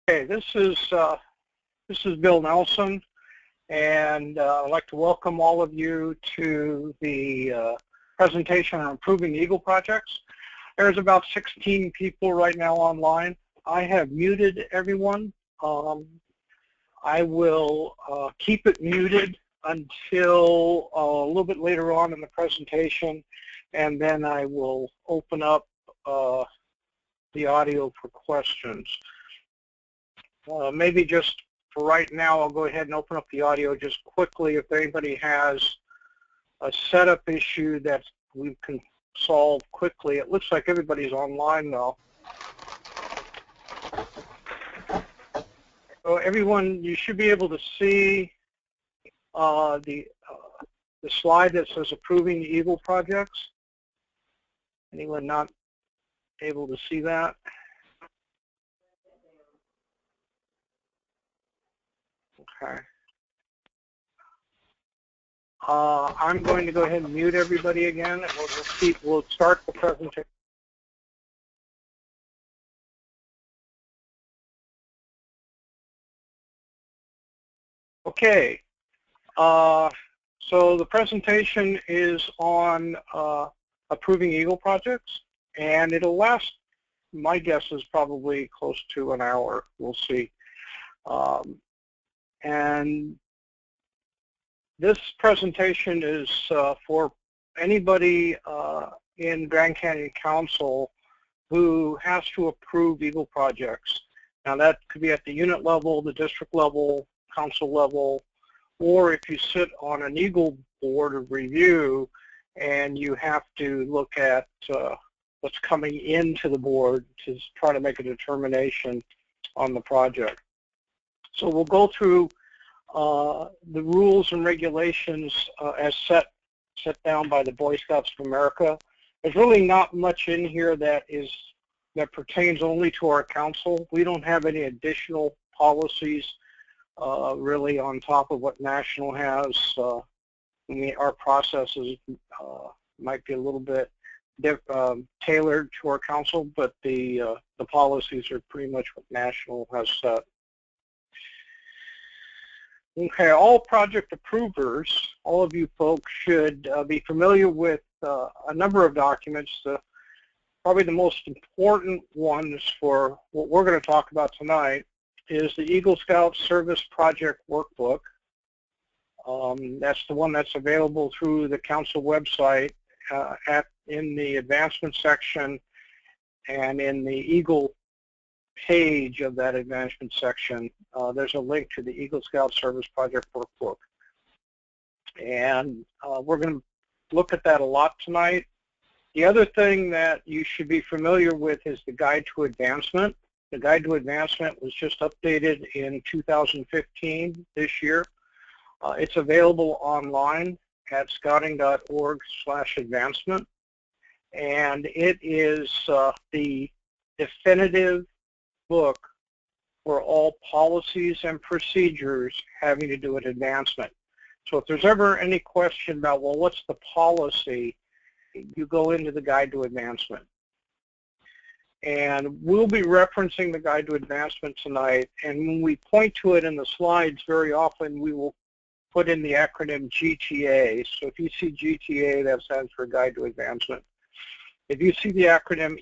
Okay, this is Bill Nelson, and I'd like to welcome all of you to the presentation on improving Eagle projects. There's about 16 people right now online. I have muted everyone. I will keep it muted until a little bit later on in the presentation, and then I will open up the audio for questions. Maybe just for right now, I'll go ahead and open up the audio just quickly. If anybody has a setup issue that we can solve quickly. It looks like everybody's online though. So everyone, you should be able to see the slide that says approving Eagle projects. Anyone not able to see that? Okay. I'm going to go ahead and mute everybody again, and we'll start the presentation. Okay. So the presentation is on approving Eagle projects, and it'll last, my guess is probably close to an hour. We'll see. And this presentation is for anybody in Grand Canyon Council who has to approve Eagle projects. Now that could be at the unit level, the district level, council level, or if you sit on an Eagle board of review and you have to look at what's coming into the board to try to make a determination on the project. So we'll go through the rules and regulations as set down by the Boy Scouts of America. There's really not much in here that pertains only to our council. We don't have any additional policies really on top of what National has. Our processes might be a little bit tailored to our council, but the policies are pretty much what National has set. Okay, all project approvers, all of you folks should be familiar with a number of documents. Probably the most important ones for what we're going to talk about tonight is the Eagle Scout Service Project Workbook. That's the one that's available through the council website in the advancement section and in the Eagle page of that advancement section. There's a link to the Eagle Scout Service Project Workbook. And we're going to look at that a lot tonight. The other thing that you should be familiar with is the Guide to Advancement. The Guide to Advancement was just updated in 2015, this year. It's available online at scouting.org/advancement. And it is the definitive book for all policies and procedures having to do with advancement. So if there's ever any question about, well, what's the policy, you go into the Guide to Advancement. And we'll be referencing the Guide to Advancement tonight, and when we point to it in the slides, very often we will put in the acronym GTA. So if you see GTA, that stands for Guide to Advancement. If you see the acronym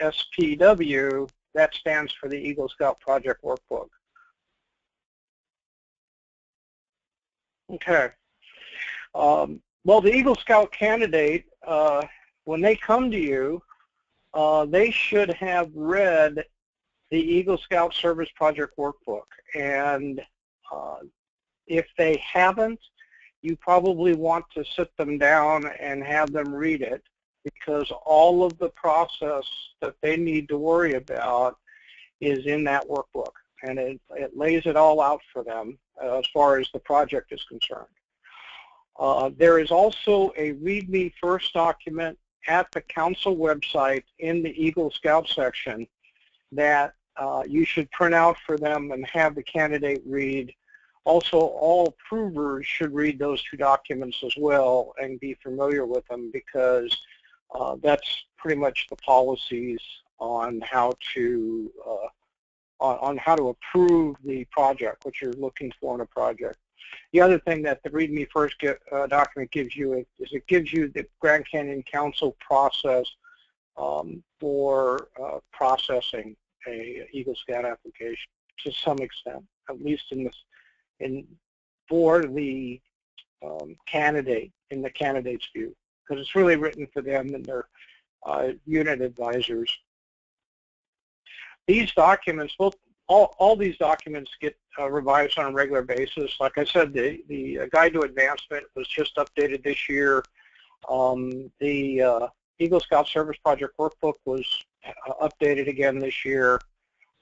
ESSPW, that stands for the Eagle Scout Project Workbook. Okay. Well, the Eagle Scout candidate, when they come to you, they should have read the Eagle Scout Service Project Workbook. And if they haven't, you probably want to sit them down and have them read it, because all of the process that they need to worry about is in that workbook, and it lays it all out for them as far as the project is concerned. There is also a Read Me First document at the council website in the Eagle Scout section that you should print out for them and have the candidate read. Also, all approvers should read those two documents as well and be familiar with them, because that's pretty much the policies on how to on how to approve the project, what you're looking for in a project. The other thing that the Read Me First document gives you is it gives you the Grand Canyon Council process for processing a Eagle Scout application to some extent, at least for the candidate, in the candidate's view, because it's really written for them and their unit advisors. These documents, all these documents get revised on a regular basis. Like I said, the Guide to Advancement was just updated this year. The Eagle Scout Service Project Workbook was updated again this year,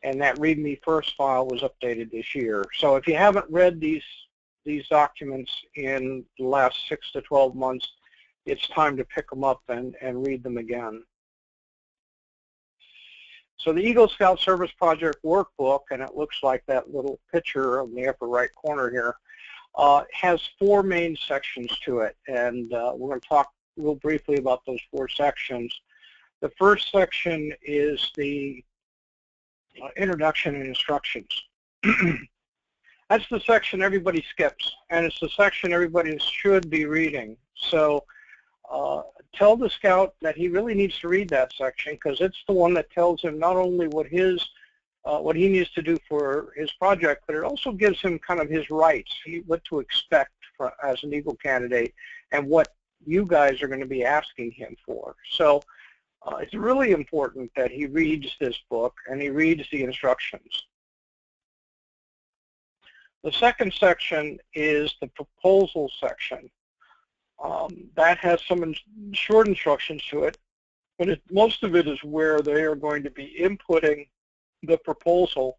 and that Read Me First file was updated this year. So if you haven't read these documents in the last 6 to 12 months, it's time to pick them up and read them again. So the Eagle Scout Service Project Workbook, and it looks like that little picture in the upper right corner here, has 4 main sections to it, and we're going to talk real briefly about those 4 sections. The first section is the introduction and instructions. That's the section everybody skips, and it's the section everybody should be reading. So tell the scout that he really needs to read that section, because it's the one that tells him not only what he needs to do for his project, but it also gives him kind of his rights, what to expect as an Eagle candidate, and what you guys are going to be asking him for. So it's really important that he reads this book and he reads the instructions. The second section is the proposal section. That has some short instructions to it, but most of it is where they are going to be inputting the proposal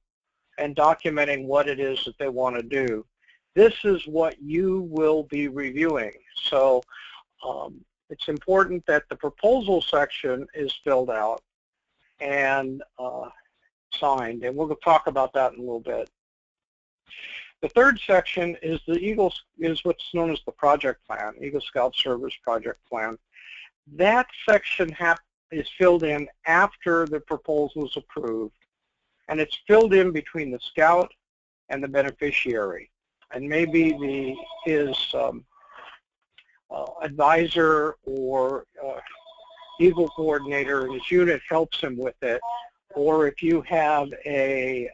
and documenting what it is that they want to do. This is what you will be reviewing. So it's important that the proposal section is filled out and signed, and we'll talk about that in a little bit. The third section is what's known as the project plan, Eagle Scout Service Project Plan. That section is filled in after the proposal is approved, and it's filled in between the scout and the beneficiary. And maybe his advisor or Eagle coordinator in his unit helps him with it, or if you have an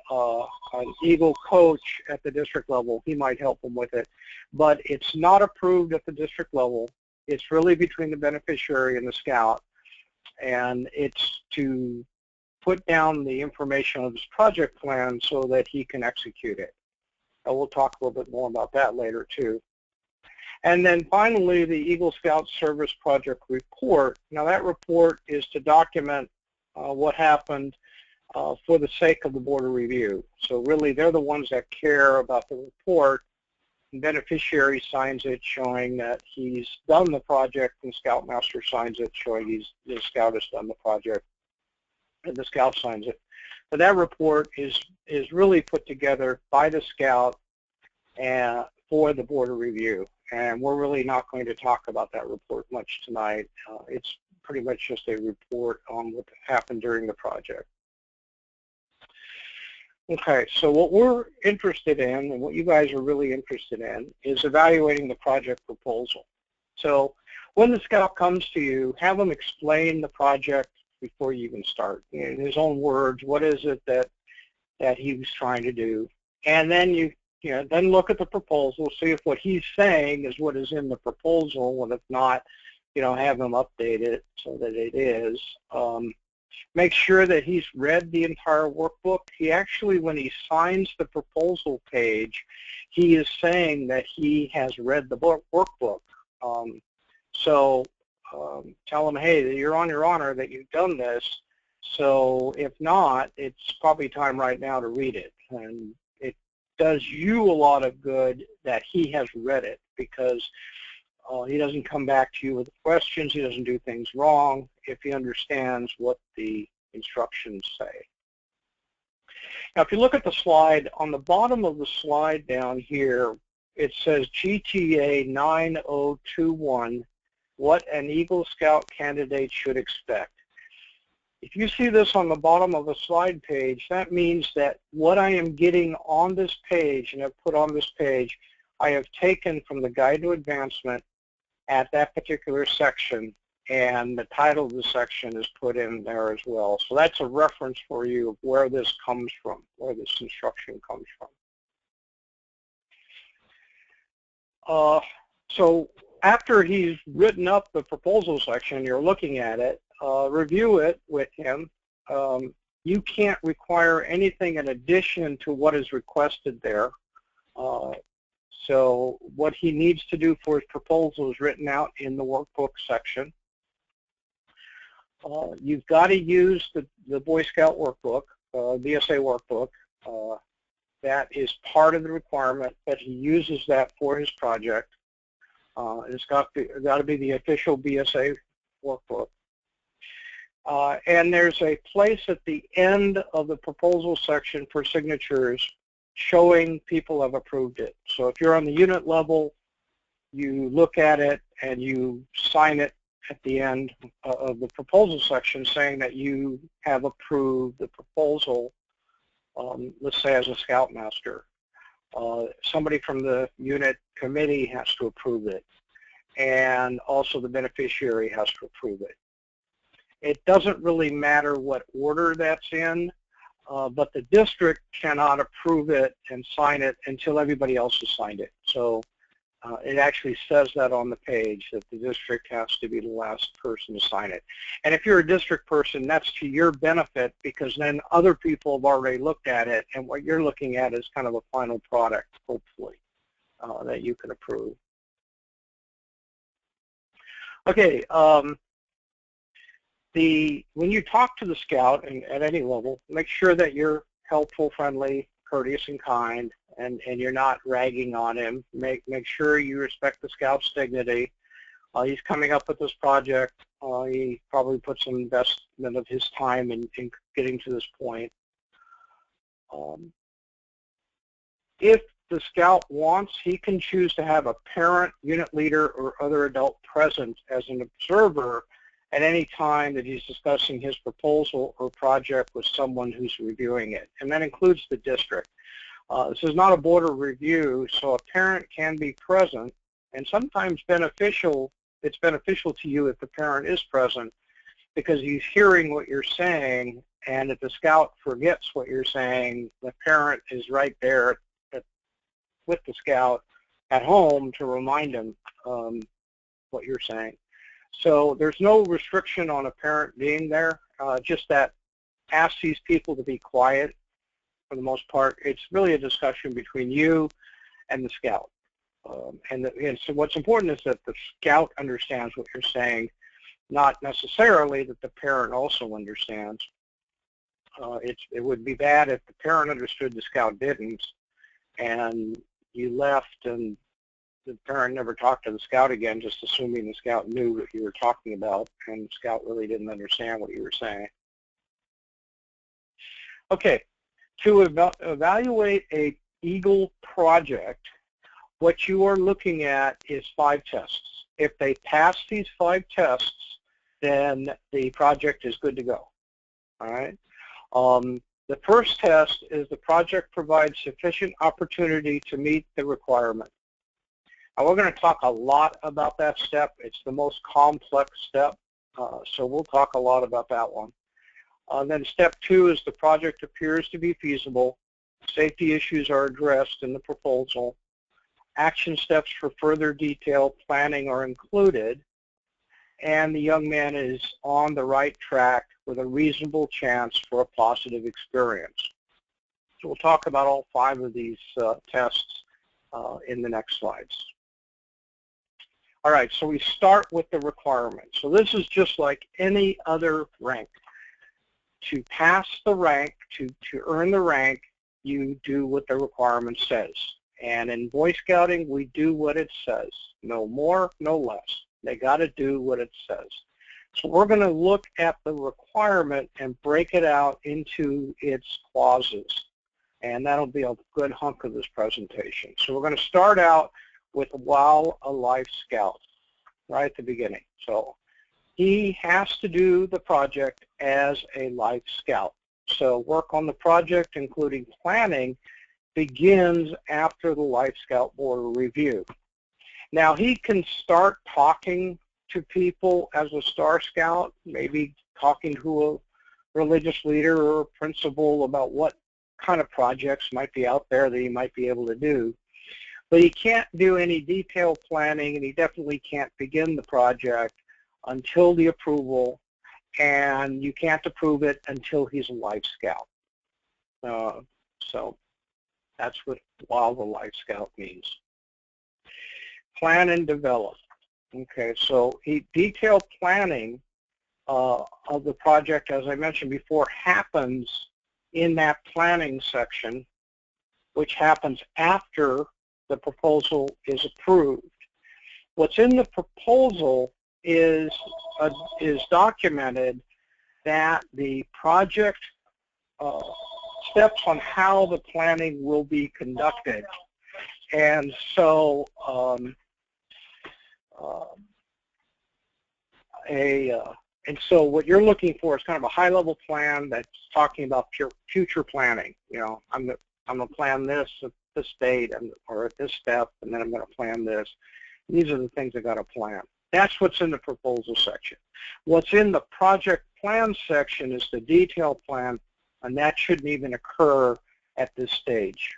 Eagle coach at the district level, he might help him with it. But it's not approved at the district level. It's really between the beneficiary and the scout, and it's to put down the information of his project plan so that he can execute it. And we'll talk a little bit more about that later too. And then finally, the Eagle Scout Service Project Report. Now that report is to document what happened for the sake of the Board of Review. So really, they're the ones that care about the report. The beneficiary signs it showing that he's done the project, and Scoutmaster signs it showing the scout has done the project, and the scout signs it. But that report is really put together by the scout and for the Board of Review. And we're really not going to talk about that report much tonight. It's pretty much just a report on what happened during the project. Okay, so what we're interested in, and what you guys are really interested in, is evaluating the project proposal. So when the scout comes to you, have him explain the project before you even start. In his own words, what is it that he was trying to do? And then then look at the proposal, see if what he's saying is what is in the proposal, and if not, have him update it so that it is. Make sure that he's read the entire workbook. He actually, when he signs the proposal page, he is saying that he has read the workbook. So tell him, hey, you're on your honor that you've done this. So if not, it's probably time right now to read it. And it does you a lot of good that he has read it, because he doesn't come back to you with questions. He doesn't do things wrong if he understands what the instructions say. Now, if you look at the slide, on the bottom of the slide down here, it says GTA 9021, what an Eagle Scout candidate should expect. If you see this on the bottom of a slide page, that means that what I am getting on this page and I've put on this page, I have taken from the Guide to Advancement at that particular section, and the title of the section is put in there as well. So that's a reference for you of where this comes from, where this instruction comes from. So after he's written up the proposal section, you're looking at it, review it with him. You can't require anything in addition to what is requested there. So what he needs to do for his proposal is written out in the workbook section. You've got to use the Boy Scout workbook, BSA workbook. That is part of the requirement, but he uses that for his project. It's got to be the official BSA workbook. And there's a place at the end of the proposal section for signatures showing people have approved it. So if you're on the unit level, you look at it and you sign it at the end of the proposal section saying that you have approved the proposal, let's say as a scoutmaster. Somebody from the unit committee has to approve it, and also the beneficiary has to approve it. It doesn't really matter what order that's in, but the district cannot approve it and sign it until everybody else has signed it. So it actually says that on the page, that the district has to be the last person to sign it. And if you're a district person, that's to your benefit, because then other people have already looked at it, and what you're looking at is kind of a final product, hopefully, that you can approve. Okay, when you talk to the scout and at any level, make sure that you're helpful, friendly, courteous, and kind, and you're not ragging on him. Make sure you respect the scout's dignity. He's coming up with this project. He probably put some investment of his time in getting to this point. If the scout wants, he can choose to have a parent, unit leader, or other adult present as an observer at any time that he's discussing his proposal or project with someone who's reviewing it, and that includes the district. This is not a board of review, so a parent can be present, and sometimes it's beneficial to you if the parent is present, because he's hearing what you're saying, and if the scout forgets what you're saying, the parent is right there with the scout at home to remind him what you're saying. So there's no restriction on a parent being there, just that ask these people to be quiet for the most part. It's really a discussion between you and the scout. And so what's important is that the scout understands what you're saying, not necessarily that the parent also understands. It would be bad if the parent understood, the scout didn't, and you left and the parent never talked to the scout again, just assuming the scout knew what you were talking about, and the scout really didn't understand what you were saying. Okay, to evaluate a EAGLE project, what you are looking at is 5 tests. If they pass these 5 tests, then the project is good to go. All right. The first test is the project provides sufficient opportunity to meet the requirement. Now, we're going to talk a lot about that step. It's the most complex step, so we'll talk a lot about that one. Then step 2 is the project appears to be feasible. Safety issues are addressed in the proposal. Action steps for further detailed planning are included, and the young man is on the right track with a reasonable chance for a positive experience. So we'll talk about all 5 of these tests in the next slides. All right, so we start with the requirements. So this is just like any other rank. To pass the rank, to earn the rank, you do what the requirement says. And in Boy Scouting, we do what it says. No more, no less. They got to do what it says. So we're going to look at the requirement and break it out into its clauses. And that'll be a good hunk of this presentation. So we're going to start out with while a life scout right at the beginning. So he has to do the project as a Life Scout. So work on the project, including planning, begins after the Life Scout Board review. Now, he can start talking to people as a Star Scout, maybe talking to a religious leader or a principal about what kind of projects might be out there that he might be able to do. But he can't do any detailed planning, and he definitely can't begin the project until the approval, and you can't approve it until he's a Life Scout. So that's what while the Life Scout means. Plan and develop. Okay, so detailed planning of the project, as I mentioned before, happens in that planning section, which happens after the proposal is approved. What's in the proposal is documented that the project steps on how the planning will be conducted. And so so what you're looking for is kind of a high-level plan that's talking about future planning. You know, I'm going to plan this at this date or at this step, and then I'm going to plan this. These are the things I got to plan. That's what's in the proposal section. What's in the project plan section is the detailed plan, and that shouldn't even occur at this stage.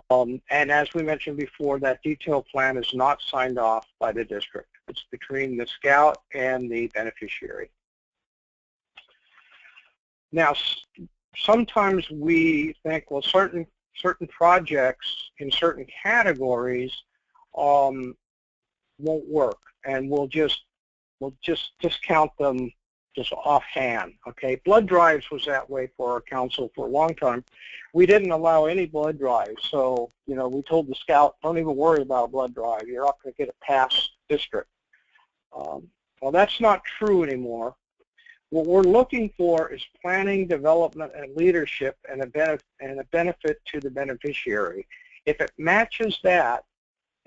And as we mentioned before, that detailed plan is not signed off by the district. It's between the scout and the beneficiary. Now, sometimes we think, well, certain projects in certain categories won't work, and we'll just discount them just offhand. Okay, blood drives was that way for our council for a long time. We didn't allow any blood drives, so you know, we told the scout, don't even worry about a blood drive. You're not going to get it past district. Well, that's not true anymore. What we're looking for is planning, development, and leadership, and a benefit to the beneficiary. If it matches that,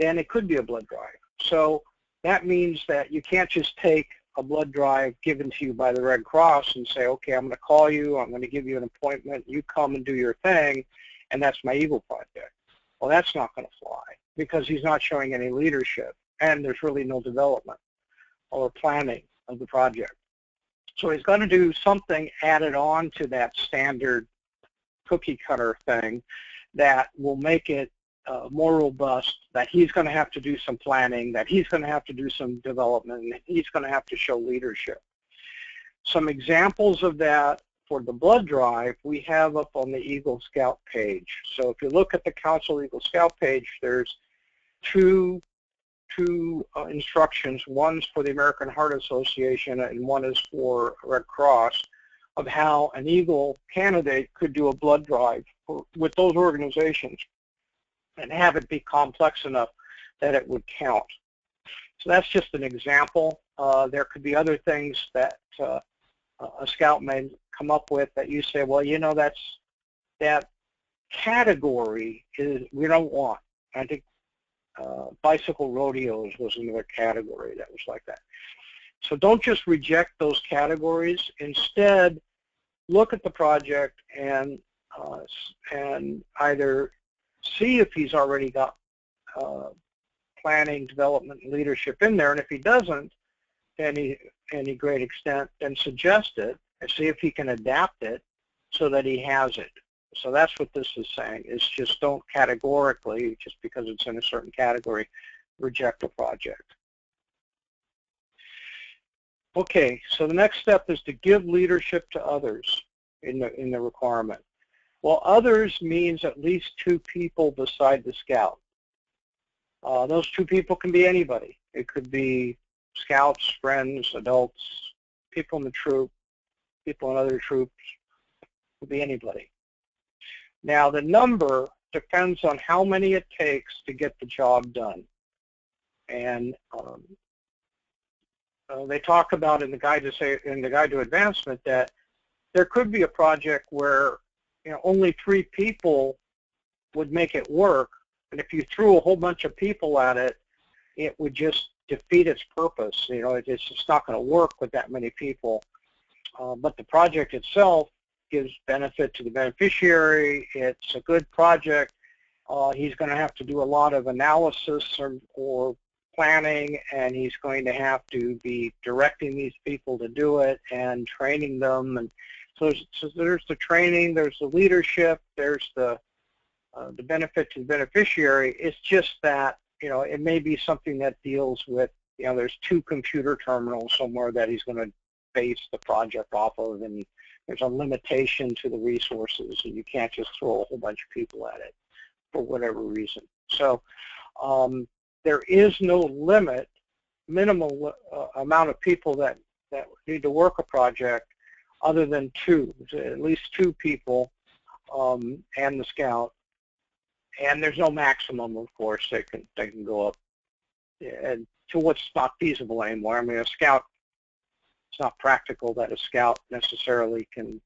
then it could be a blood drive. So that means that you can't just take a blood drive given to you by the Red Cross and say, okay, I'm going to call you, I'm going to give you an appointment, you come and do your thing, and that's my Eagle project. Well, that's not going to fly because he's not showing any leadership, and there's really no development or planning of the project. So he's going to do something added on to that standard cookie cutter thing that will make it more robust, that he's going to have to do some planning, that he's going to have to do some development, and he's going to have to show leadership. Some examples of that for the blood drive we have up on the Eagle Scout page. So if you look at the Council Eagle Scout page, there's two instructions. One's for the American Heart Association and one is for Red Cross, of how an Eagle candidate could do a blood drive with those organizations and have it be complex enough that it would count. So that's just an example. There could be other things that a scout may come up with that you say, well, you know, that category we don't want. I think bicycle rodeos was another category that was like that. So don't just reject those categories. Instead, look at the project and either see if he's already got planning, development, and leadership in there, and if he doesn't to any great extent, then suggest it and see if he can adapt it so that he has it. So that's what this is saying, is just don't categorically, just because it's in a certain category, reject a project. Okay, so the next step is to give leadership to others in the requirement. Well, others means at least two people beside the scout. Those two people can be anybody. It could be scouts, friends, adults, people in the troop, people in other troops. It could be anybody. Now, the number depends on how many it takes to get the job done. And they talk about in the guide to advancement that there could be a project where, you know, only 3 people would make it work, and if you threw a whole bunch of people at it, it would just defeat its purpose. You know, it's just not going to work with that many people. But the project itself gives benefit to the beneficiary. It's a good project. He's going to have to do a lot of analysis or planning, and he's going to have to be directing these people to do it and training them. And so there's the training, there's the leadership, there's the benefit to the beneficiary. It's just that, you know, it may be something that deals with, you know, there's 2 computer terminals somewhere that he's going to base the project off of, and there's a limitation to the resources, and you can't just throw a whole bunch of people at it for whatever reason. So there is no limit, minimal amount of people that need to work a project other than 2, at least 2 people and the scout. And there's no maximum, of course. They can go up and to what's not feasible anymore. I mean, a scout, it's not practical that a scout necessarily can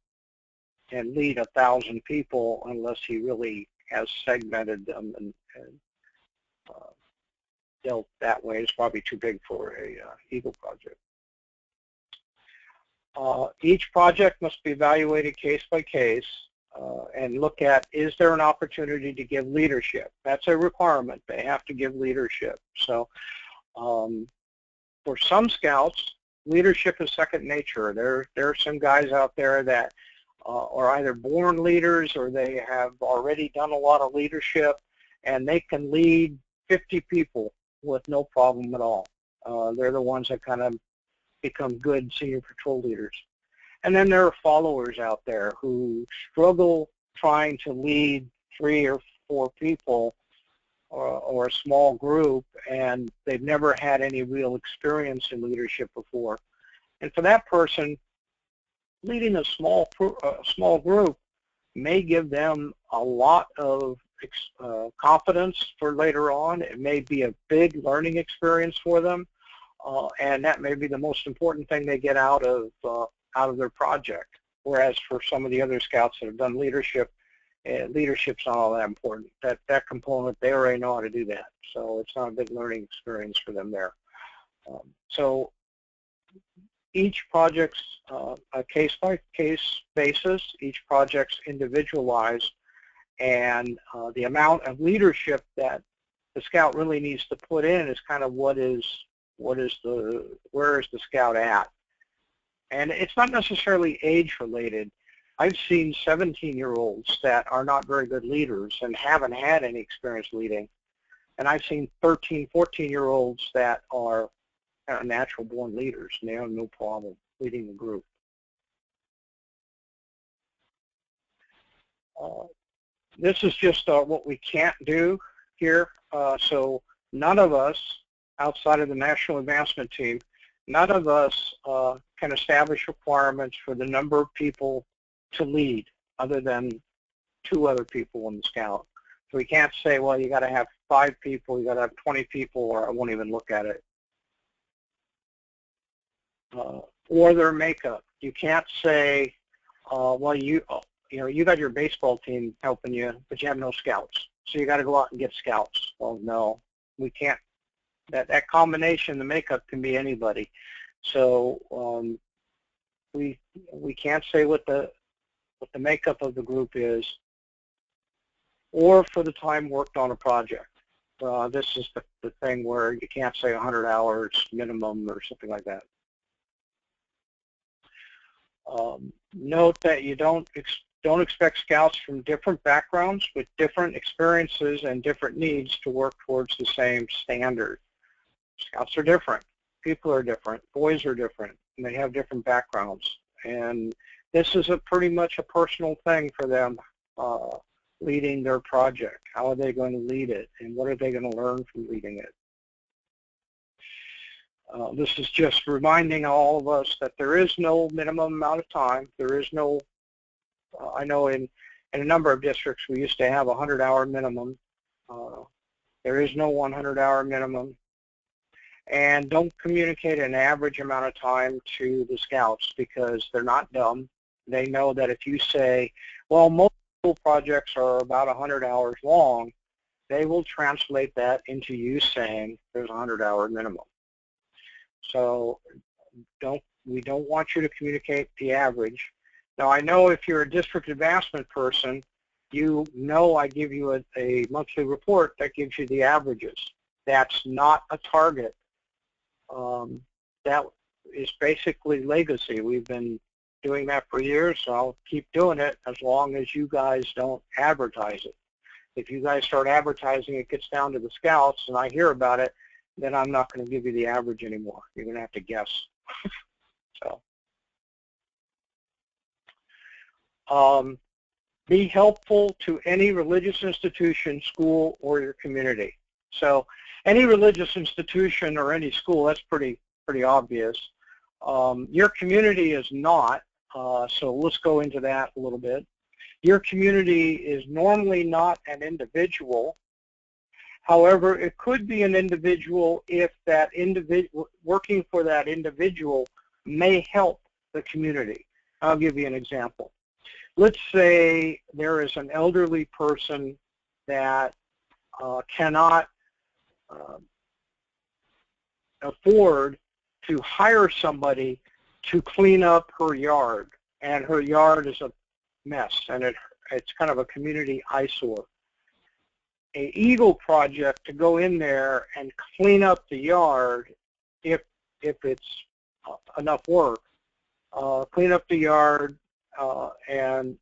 lead 1,000 people unless he really has segmented them and dealt that way. It's probably too big for a Eagle project. Each project must be evaluated case by case and look at, is there an opportunity to give leadership? That's a requirement. They have to give leadership. So for some scouts, leadership is second nature. There are some guys out there that are either born leaders or they have already done a lot of leadership, and they can lead 50 people with no problem at all. They're the ones that kind of become good senior patrol leaders. And then there are followers out there who struggle trying to lead 3 or 4 people or a small group, and they've never had any real experience in leadership before. And for that person, leading a small group may give them a lot of confidence for later on. It may be a big learning experience for them, and that may be the most important thing they get out of their project. Whereas for some of the other scouts that have done leadership, leadership's not all that important. That component, they already know how to do that, so it's not a big learning experience for them there. So each project's a case-by-case basis. Each project's individualized, and the amount of leadership that the scout really needs to put in is kind of where is the scout at. And it's not necessarily age-related. I've seen 17-year-olds that are not very good leaders and haven't had any experience leading. And I've seen 13, 14-year-olds that are natural-born leaders, and they have no problem leading the group. This is just what we can't do here. So none of us, outside of the National Advancement Team, none of us can establish requirements for the number of people to lead other than 2 other people in the scout. So we can't say, well, you got to have 5 people, you got to have 20 people, or I won't even look at it. Or their makeup. You can't say, well, you got your baseball team helping you, but you have no scouts, so you got to go out and get scouts. Well, no, we can't. That combination, the makeup, can be anybody. So we can't say what the makeup of the group is, or for the time worked on a project. This is the thing where you can't say 100 hours minimum or something like that. Note that you don't expect scouts from different backgrounds with different experiences and different needs to work towards the same standard. Scouts are different. People are different. Boys are different. And they have different backgrounds. And this is pretty much a personal thing for them leading their project. How are they going to lead it? And what are they going to learn from leading it? This is just reminding all of us that there is no minimum amount of time. There is no, I know in a number of districts we used to have a 100-hour minimum. There is no 100-hour minimum. And don't communicate an average amount of time to the scouts, because they're not dumb. They know that if you say, well, most school projects are about 100 hours long, they will translate that into you saying there's a 100-hour minimum. So we don't want you to communicate the average. Now, I know if you're a district advancement person, you know I give you a monthly report that gives you the averages. That's not a target. That is basically legacy. We've been doing that for years, so I'll keep doing it as long as you guys don't advertise it. If you guys start advertising, it gets down to the scouts, and I hear about it, then I'm not going to give you the average anymore. You're going to have to guess. So, be helpful to any religious institution, school, or your community. So, any religious institution or any school, that's pretty obvious. Your community is not. So let's go into that a little bit. Your community is normally not an individual. However, it could be an individual if that individual, working for that individual may help the community. I'll give you an example. Let's say there is an elderly person that cannot afford to hire somebody to clean up her yard, and her yard is a mess, and it's kind of a community eyesore. An Eagle project to go in there and clean up the yard, if it's enough work, clean up the yard and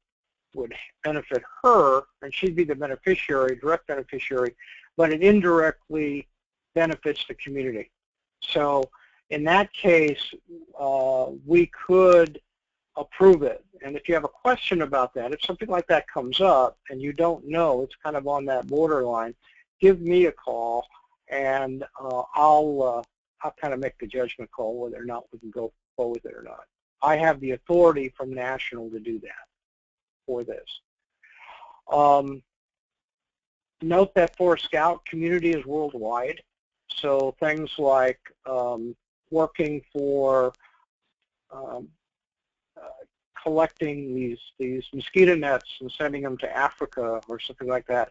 would benefit her, and she'd be the beneficiary, direct beneficiary, but it indirectly benefits the community. So in that case, we could approve it. And if you have a question about that, if something like that comes up and you don't know, it's kind of on that borderline, give me a call, and I'll kind of make the judgment call whether or not we can go forward with it or not. I have the authority from national to do that for this. Note that for Scout, community is worldwide. So things like working for collecting these mosquito nets and sending them to Africa or something like that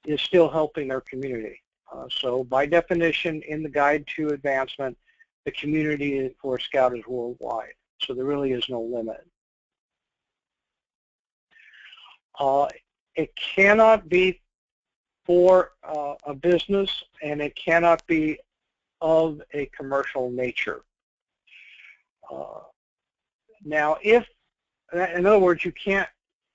is still helping their community. So by definition, in the Guide to Advancement, the community for Scout is worldwide. So there really is no limit. It cannot be for a business, and it cannot be of a commercial nature. Now, if, in other words, you can't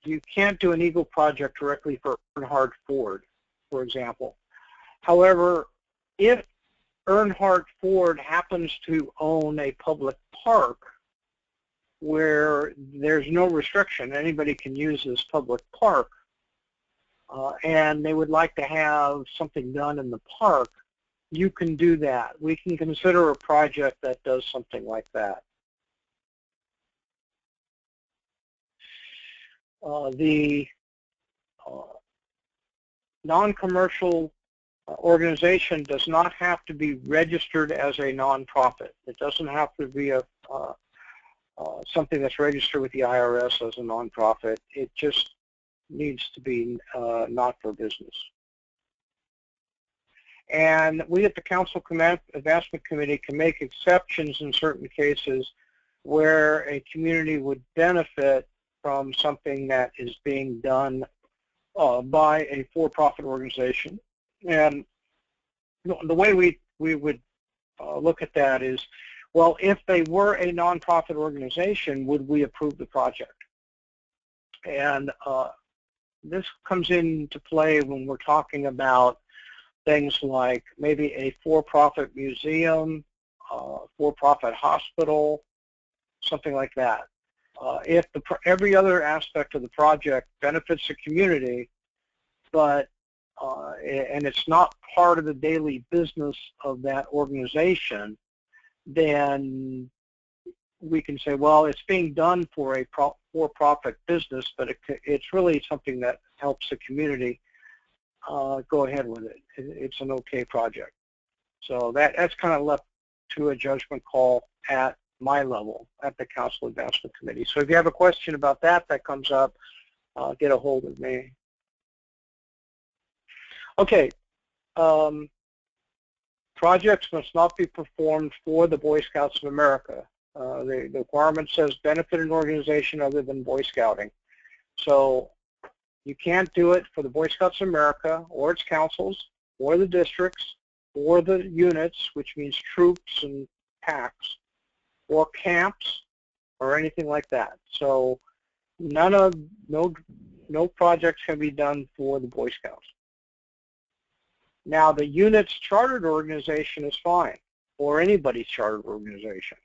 do an Eagle project directly for Earnhardt Ford, for example. However, if Earnhardt Ford happens to own a public park where there's no restriction, anybody can use this public park, and they would like to have something done in the park, you can do that. We can consider a project that does something like that. The non-commercial organization does not have to be registered as a nonprofit. It doesn't have to be something that's registered with the IRS as a nonprofit. It just needs to be not for business. And we at the Council Advancement Committee can make exceptions in certain cases where a community would benefit from something that is being done by a for-profit organization. And the way we would look at that is, well, if they were a nonprofit organization, would we approve the project? And this comes into play when we're talking about things like maybe a for-profit museum, for-profit hospital, something like that. If every other aspect of the project benefits the community, but and it's not part of the daily business of that organization, then we can say, well, it's being done for a for-profit business, but it's really something that helps the community. Go ahead with it. It's an okay project. So that's kind of left to a judgment call at my level, at the Council Advancement Committee. So if you have a question about that comes up, get a hold of me. Okay. Projects must not be performed for the Boy Scouts of America. The requirement says benefit an organization other than Boy Scouting. So you can't do it for the Boy Scouts of America or its councils or the districts or the units, which means troops and packs, or camps or anything like that. So no projects can be done for the Boy Scouts. Now the unit's chartered organization is fine, or anybody's chartered organization.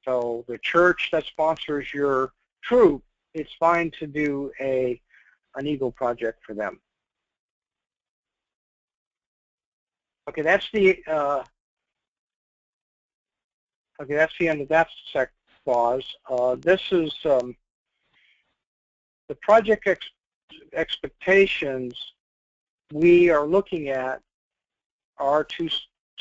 So the church that sponsors your troop, it's fine to do an Eagle project for them. Okay, that's the end of that clause. This is the project expectations we are looking at are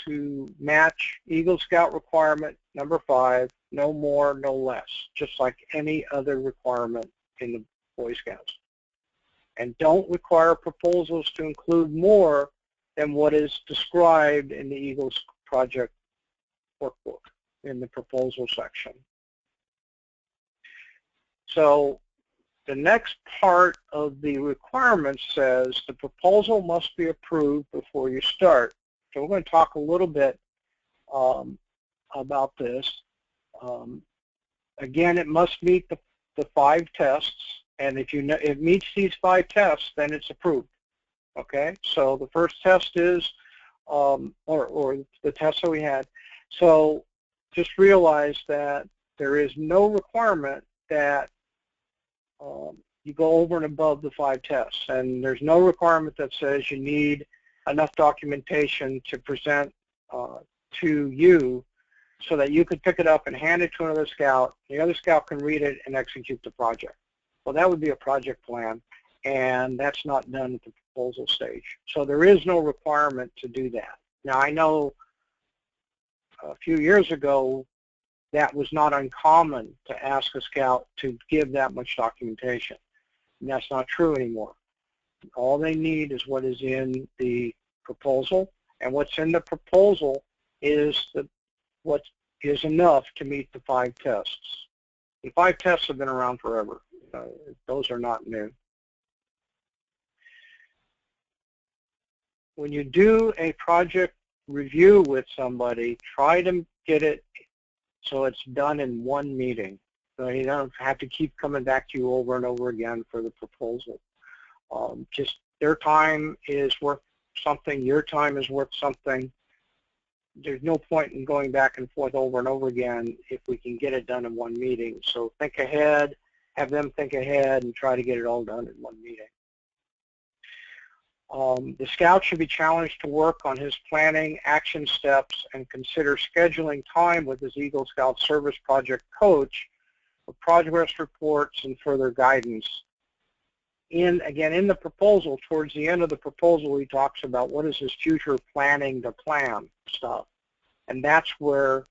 to match Eagle Scout requirement number 5, no more, no less, just like any other requirement in the Boy Scouts. And don't require proposals to include more than what is described in the Eagles project workbook in the proposal section. So the next part of the requirement says the proposal must be approved before you start. So we're going to talk a little bit about this. Again, it must meet the 5 tests, and if it meets these 5 tests, then it's approved. Okay, so the first test is, or the test that we had. So just realize that there is no requirement that you go over and above the 5 tests, and there's no requirement that says you need enough documentation to present to you so that you could pick it up and hand it to another scout. The other scout can read it and execute the project. Well, that would be a project plan, and that's not done at the proposal stage. So there is no requirement to do that. Now, I know a few years ago that was not uncommon to ask a scout to give that much documentation, and that's not true anymore. All they need is what is in the proposal, and what's in the proposal is what is enough to meet the 5 tests. The 5 tests have been around forever. Those are not new. When you do a project review with somebody, try to get it so it's done in one meeting. So you don't have to keep coming back to you over and over again for the proposal. Just their time is worth something, your time is worth something. There's no point in going back and forth over and over again if we can get it done in one meeting. So think ahead, have them think ahead, and try to get it all done in one meeting. The scout should be challenged to work on his planning, action steps, and consider scheduling time with his Eagle Scout Service Project coach for progress reports and further guidance. Again, in the proposal, towards the end of the proposal, he talks about what is his future planning to plan stuff. And that's where,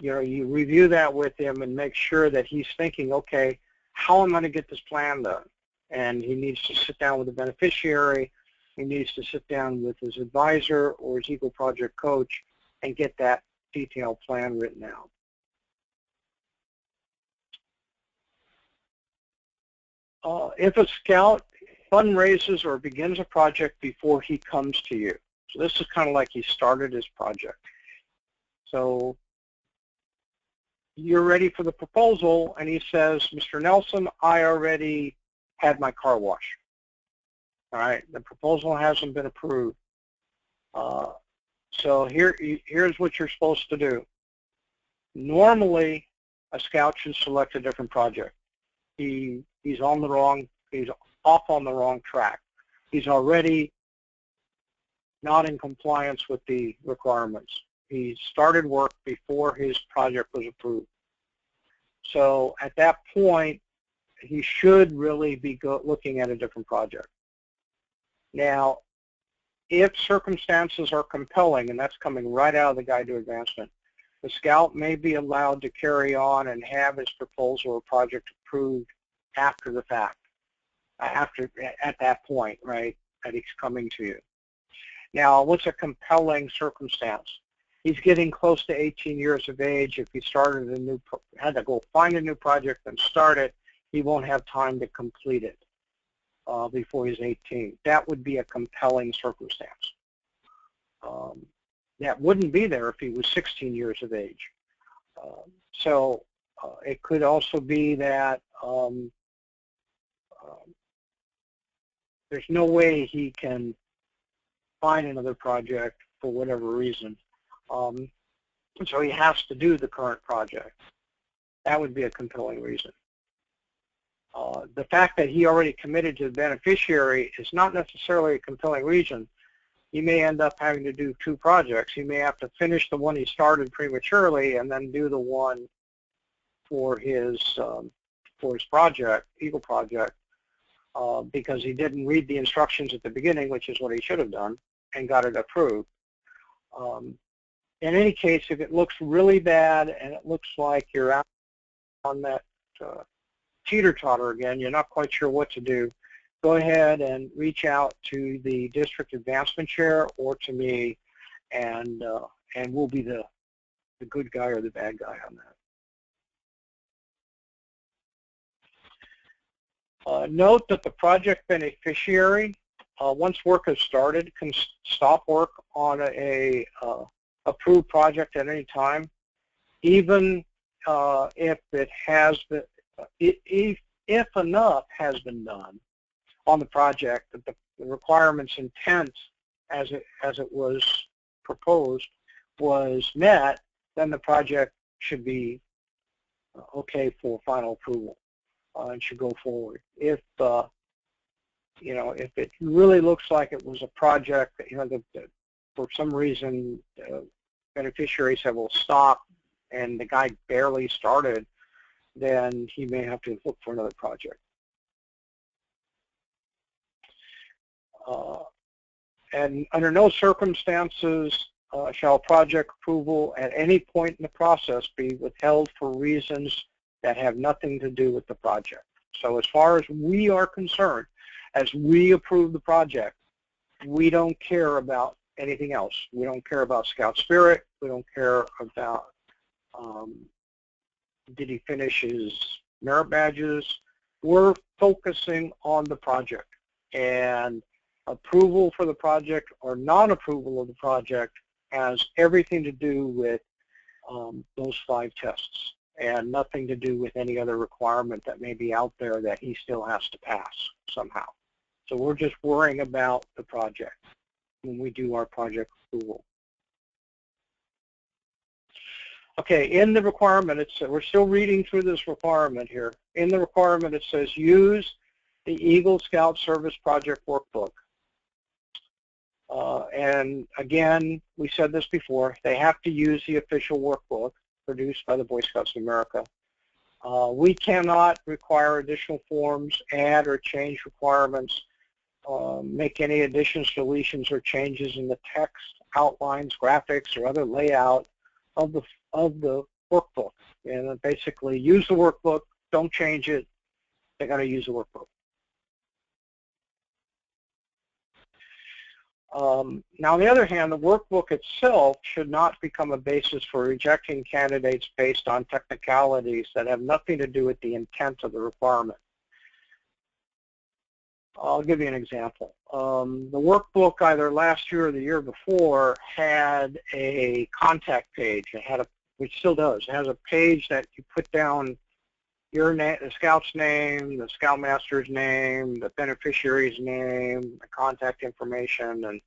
you review that with him and make sure that he's thinking, okay, how am I going to get this plan done? And he needs to sit down with the beneficiary. He needs to sit down with his advisor or his Eagle Project coach and get that detailed plan written out. If a scout fundraises or begins a project before he comes to you, so this is kind of like he started his project. So you're ready for the proposal, and he says, Mr. Nelson, I already had my car wash. All right, the proposal hasn't been approved. So here's what you're supposed to do. Normally, a scout should select a different project. He's off on the wrong track. He's already not in compliance with the requirements. He started work before his project was approved. So at that point, he should really be looking at a different project. Now, if circumstances are compelling, and that's coming right out of the Guide to Advancement, the scout may be allowed to carry on and have his proposal or project approved after the fact, at that point, right, that he's coming to you. Now, what's a compelling circumstance? He's getting close to 18 years of age. If he had to go find a new project and start it, he won't have time to complete it before he's 18. That would be a compelling circumstance. That wouldn't be there if he was 16 years of age. So it could also be that there's no way he can find another project for whatever reason. So he has to do the current project. That would be a compelling reason. The fact that he already committed to the beneficiary is not necessarily a compelling reason. He may end up having to do 2 projects. He may have to finish the one he started prematurely and then do the one for his project, Eagle project, because he didn't read the instructions at the beginning, which is what he should have done, and got it approved. In any case, if it looks really bad and it looks like you're out on that teeter-totter again, you're not quite sure what to do, go ahead and reach out to the district advancement chair or to me, and we'll be the good guy or the bad guy on that. Note that the project beneficiary, once work has started, can stop work on a approved project at any time, even if it has been, if enough has been done on the project that the requirements intent as it was proposed was met, then the project should be okay for final approval and should go forward. If if it really looks like it was a project that for some reason beneficiary said, "Well, stop," and the guy barely started, then he may have to look for another project. And under no circumstances shall project approval at any point in the process be withheld for reasons that have nothing to do with the project. So as far as we are concerned, as we approve the project, we don't care about anything else. We don't care about Scout Spirit. We don't care about did he finish his merit badges. We're focusing on the project, and approval for the project or non-approval of the project has everything to do with those 5 tests and nothing to do with any other requirement that may be out there that he still has to pass somehow. So we're just worrying about the project when we do our project approval. Okay, in the requirement, we're still reading through this requirement here. In the requirement, it says use the Eagle Scout Service Project Workbook. And again, we said this before, they have to use the official workbook produced by the Boy Scouts of America. We cannot require additional forms, add or change requirements, make any additions, deletions, or changes in the text, outlines, graphics, or other layout of the workbook. And basically use the workbook, don't change it, they got to use the workbook. Now, on the other hand, the workbook itself should not become a basis for rejecting candidates based on technicalities that have nothing to do with the intent of the requirement. I'll give you an example. The workbook either last year or the year before had a contact page. It had which still does. It has a page that you put down your name, the scout's name, the scoutmaster's name, the beneficiary's name, the contact information, and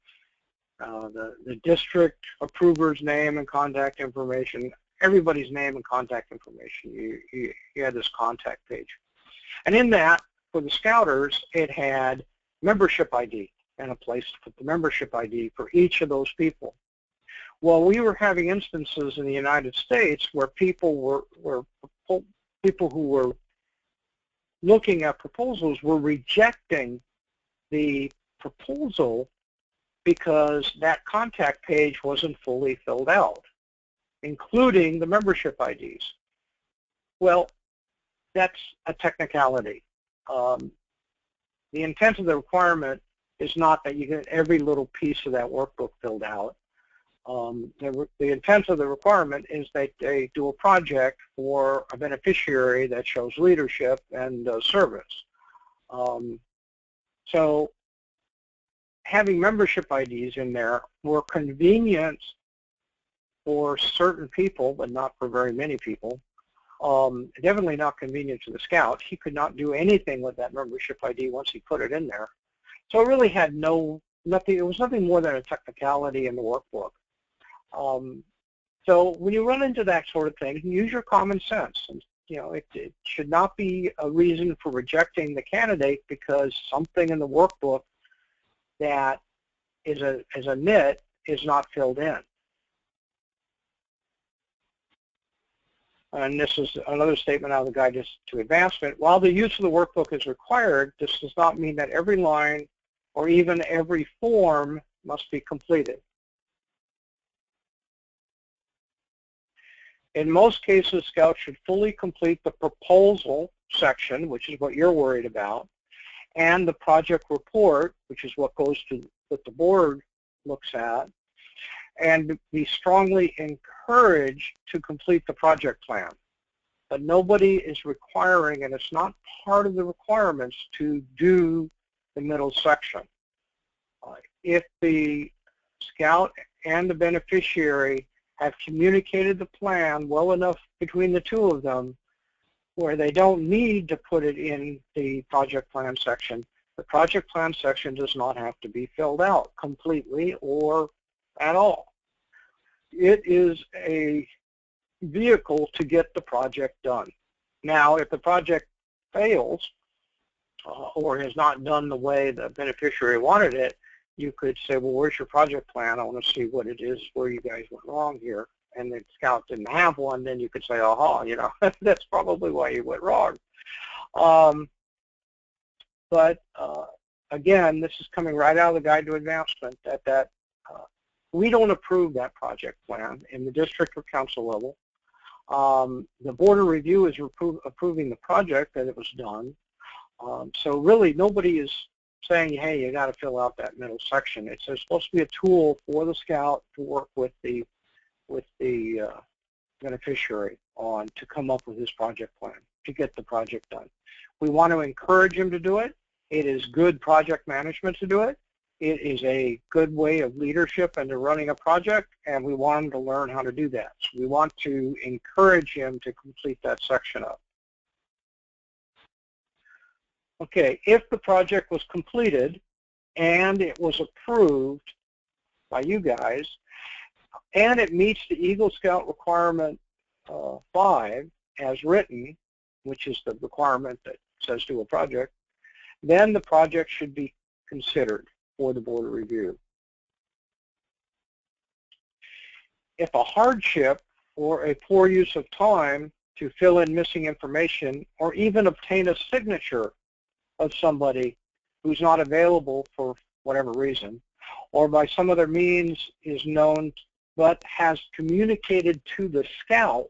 the district approver's name and contact information, everybody's name and contact information. You had this contact page. And in that, for the scouters, it had membership ID and a place to put the membership ID for each of those people. Well, we were having instances in the United States where people people who were looking at proposals were rejecting the proposal because that contact page wasn't fully filled out, including the membership IDs. Well, that's a technicality. The intent of the requirement is not that you get every little piece of that workbook filled out. The intent of the requirement is that they do a project for a beneficiary that shows leadership and service. So having membership IDs in there were convenient for certain people, but not for very many people. Definitely not convenient to the scout. He could not do anything with that membership ID once he put it in there. So it really had nothing. It was nothing more than a technicality in the workbook. So when you run into that sort of thing, use your common sense. And, it should not be a reason for rejecting the candidate because something in the workbook that is a nit is not filled in. And this is another statement out of the Guide to Advancement. While the use of the workbook is required, this does not mean that every line or even every form must be completed. In most cases, Scouts should fully complete the proposal section, which is what you're worried about, and the project report, which is what goes to what the board looks at, and be strongly encouraged to complete the project plan. But nobody is requiring, and it's not part of the requirements, to do the middle section. If the scout and the beneficiary have communicated the plan well enough between the two of them where they don't need to put it in the project plan section, the project plan section does not have to be filled out completely or at all. It is a vehicle to get the project done. Now, if the project fails or has not done the way the beneficiary wanted it, you could say, well, where's your project plan? I want to see what it is, where you guys went wrong here. And the scout didn't have one, then you could say, aha, that's probably why you went wrong. But again, this is coming right out of the Guide to Advancement, that we don't approve that project plan in the district or council level. The Board of Review is approving the project that it was done. So really, nobody is saying, hey, you got to fill out that middle section. It's supposed to be a tool for the scout to work with the beneficiary on to come up with his project plan to get the project done. We want to encourage him to do it. It is good project management to do it. It is a good way of leadership and to running a project, and we want him to learn how to do that. So we want to encourage him to complete that section up. Okay, if the project was completed and it was approved by you guys, and it meets the Eagle Scout requirement 5 as written, which is the requirement that says do a project, then the project should be considered for the Board of Review. If a hardship or a poor use of time to fill in missing information or even obtain a signature of somebody who's not available for whatever reason, or by some other means is known but has communicated to the scout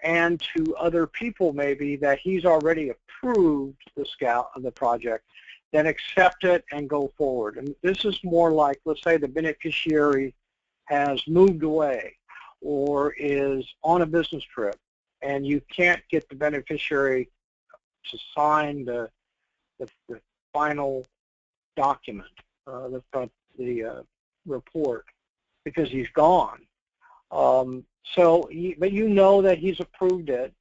and to other people maybe that he's already approved the scout of the project, then accept it and go forward. And this is more like, let's say the beneficiary has moved away or is on a business trip and you can't get the beneficiary to sign the final document, the report, because he's gone. But you know that he's approved it,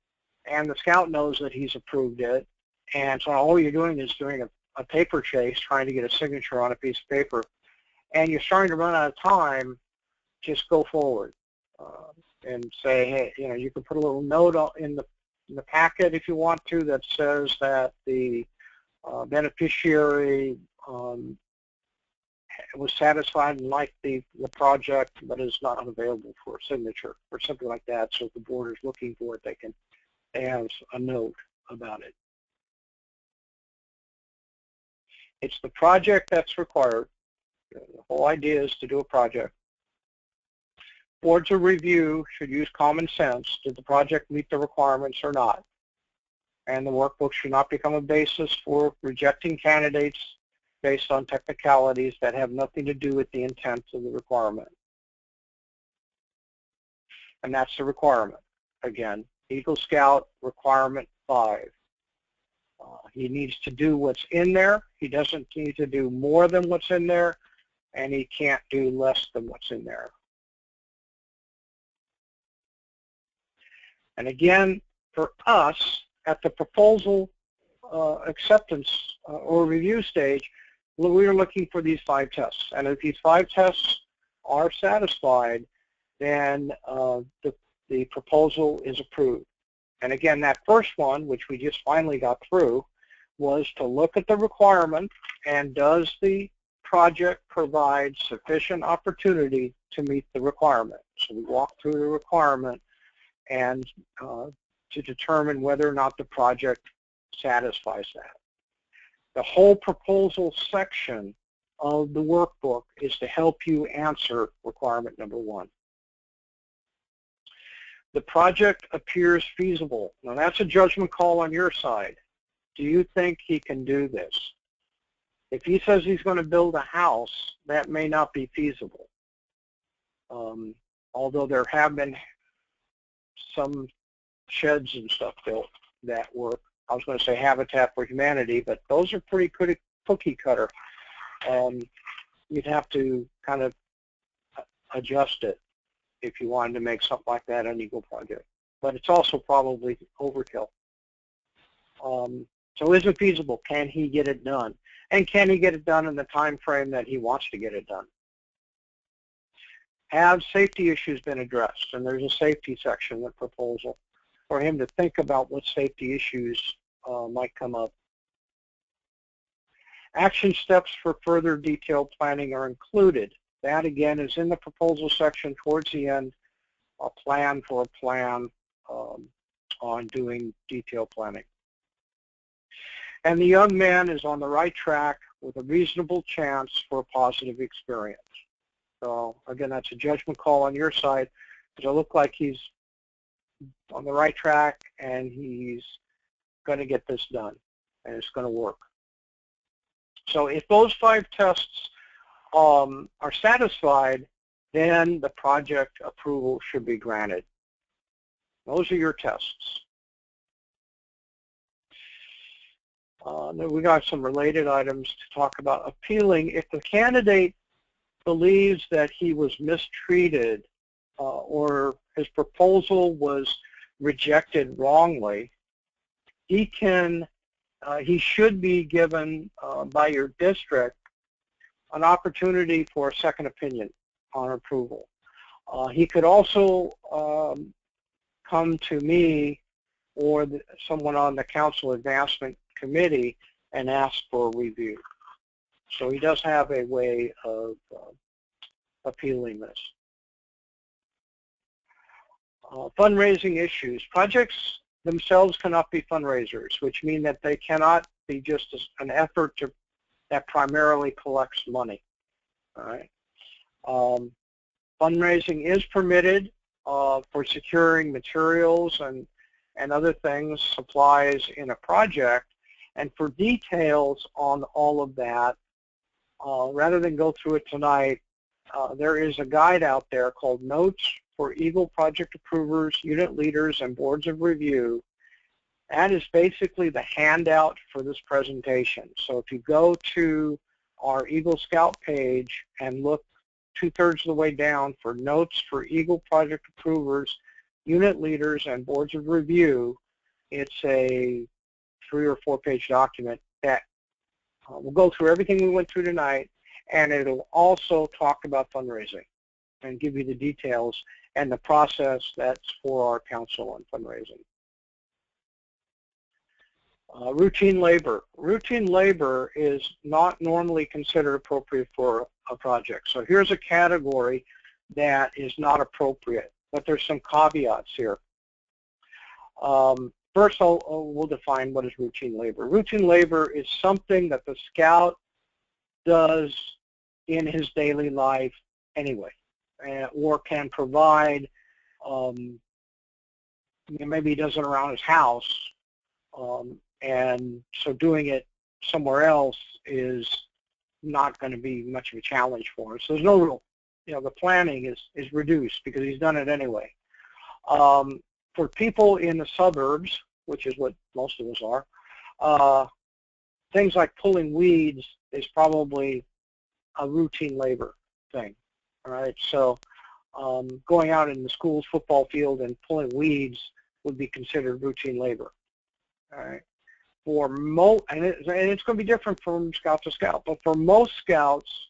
and the scout knows that he's approved it, and so all you're doing is doing a paper chase, trying to get a signature on a piece of paper, and you're starting to run out of time. Just go forward and say, hey, you can put a little note in the packet if you want to that says that the beneficiary was satisfied and liked the project, but is not available for a signature or something like that. So if the board is looking for it, they have a note about it. It's the project that's required. The whole idea is to do a project. Boards of review should use common sense. Did the project meet the requirements or not? And the workbook should not become a basis for rejecting candidates based on technicalities that have nothing to do with the intent of the requirement. And that's the requirement. Again, Eagle Scout requirement 5. He needs to do what's in there. He doesn't need to do more than what's in there, and he can't do less than what's in there. And again, for us, at the proposal acceptance or review stage, we are looking for these 5 tests. And if these 5 tests are satisfied, then the proposal is approved. And again, that first one, which we just finally got through, was to look at the requirement and does the project provide sufficient opportunity to meet the requirement. So we walk through the requirement and to determine whether or not the project satisfies that. The whole proposal section of the workbook is to help you answer requirement number 1. The project appears feasible. Now that's a judgment call on your side. Do you think he can do this? If he says he's going to build a house, that may not be feasible. Although there have been some sheds and stuff built that work. I was going to say Habitat for Humanity, but those are pretty cookie cutter. You'd have to kind of adjust it if you wanted to make something like that an Eagle project. But it's also probably overkill. So is it feasible? Can he get it done? And can he get it done in the time frame that he wants to get it done? Have safety issues been addressed? And there's a safety section in the proposal for him to think about what safety issues might come up. Action steps for further detailed planning are included. That, again, is in the proposal section towards the end, a plan for a plan on doing detailed planning. And the young man is on the right track with a reasonable chance for a positive experience. So, again, that's a judgment call on your side. Does it look like he's on the right track and he's going to get this done and it's going to work? So if those 5 tests are satisfied, then the project approval should be granted. Those are your tests. Then we got some related items to talk about. Appealing, if the candidate believes that he was mistreated or his proposal was rejected wrongly, he should be given by your district an opportunity for a second opinion on approval. He could also come to me or someone on the council advancement committee and ask for a review. So he does have a way of appealing this. Fundraising issues. Projects themselves cannot be fundraisers, which mean that they cannot be just an effort that primarily collects money. All right. Fundraising is permitted for securing materials and other things, supplies in a project. And for details on all of that, rather than go through it tonight, there is a guide out there called Notes for Eagle Project Approvers, Unit Leaders, and Boards of Review. That is basically the handout for this presentation. So if you go to our Eagle Scout page and look 2/3 of the way down for Notes for Eagle Project Approvers, Unit Leaders, and Boards of Review, it's a 3 or 4 page document that will go through everything we went through tonight, and it'll also talk about fundraising and give you the details and the process that's for our council on fundraising. Routine labor. Routine labor is not normally considered appropriate for a project. So here's a category that is not appropriate, but there's some caveats here. First, we'll define what is routine labor. Routine labor is something that the scout does in his daily life anyway, or can provide, maybe he does it around his house, and so doing it somewhere else is not going to be much of a challenge for him. So there's no real, the planning is reduced because he's done it anyway. For people in the suburbs, which is what most of us are, things like pulling weeds is probably a routine labor thing. All right, so going out in the school's football field and pulling weeds would be considered routine labor. All right, and it's going to be different from scout to scout, but for most scouts,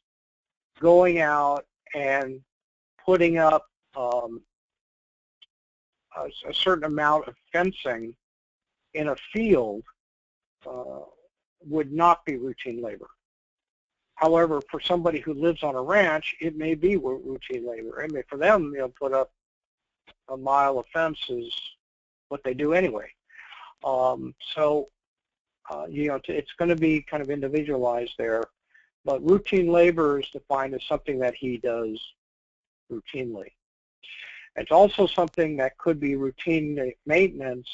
going out and putting up a certain amount of fencing in a field would not be routine labor. However, for somebody who lives on a ranch, it may be routine labor. I mean, for them, put up a mile of fence is what they do anyway. It's going to be kind of individualized there. But routine labor is defined as something that he does routinely. It's also something that could be routine maintenance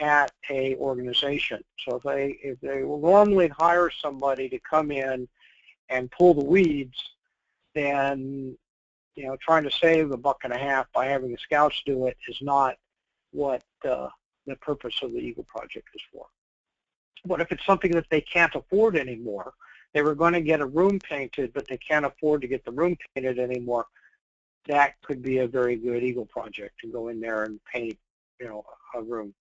at a organization. So if they will normally hire somebody to come in and pull the weeds, then trying to save $1.50 by having the scouts do it is not what the purpose of the Eagle Project is for. But if it's something that they can't afford anymore, they were going to get a room painted, but they can't afford to get the room painted anymore, that could be a very good Eagle Project to go in there and paint, a room.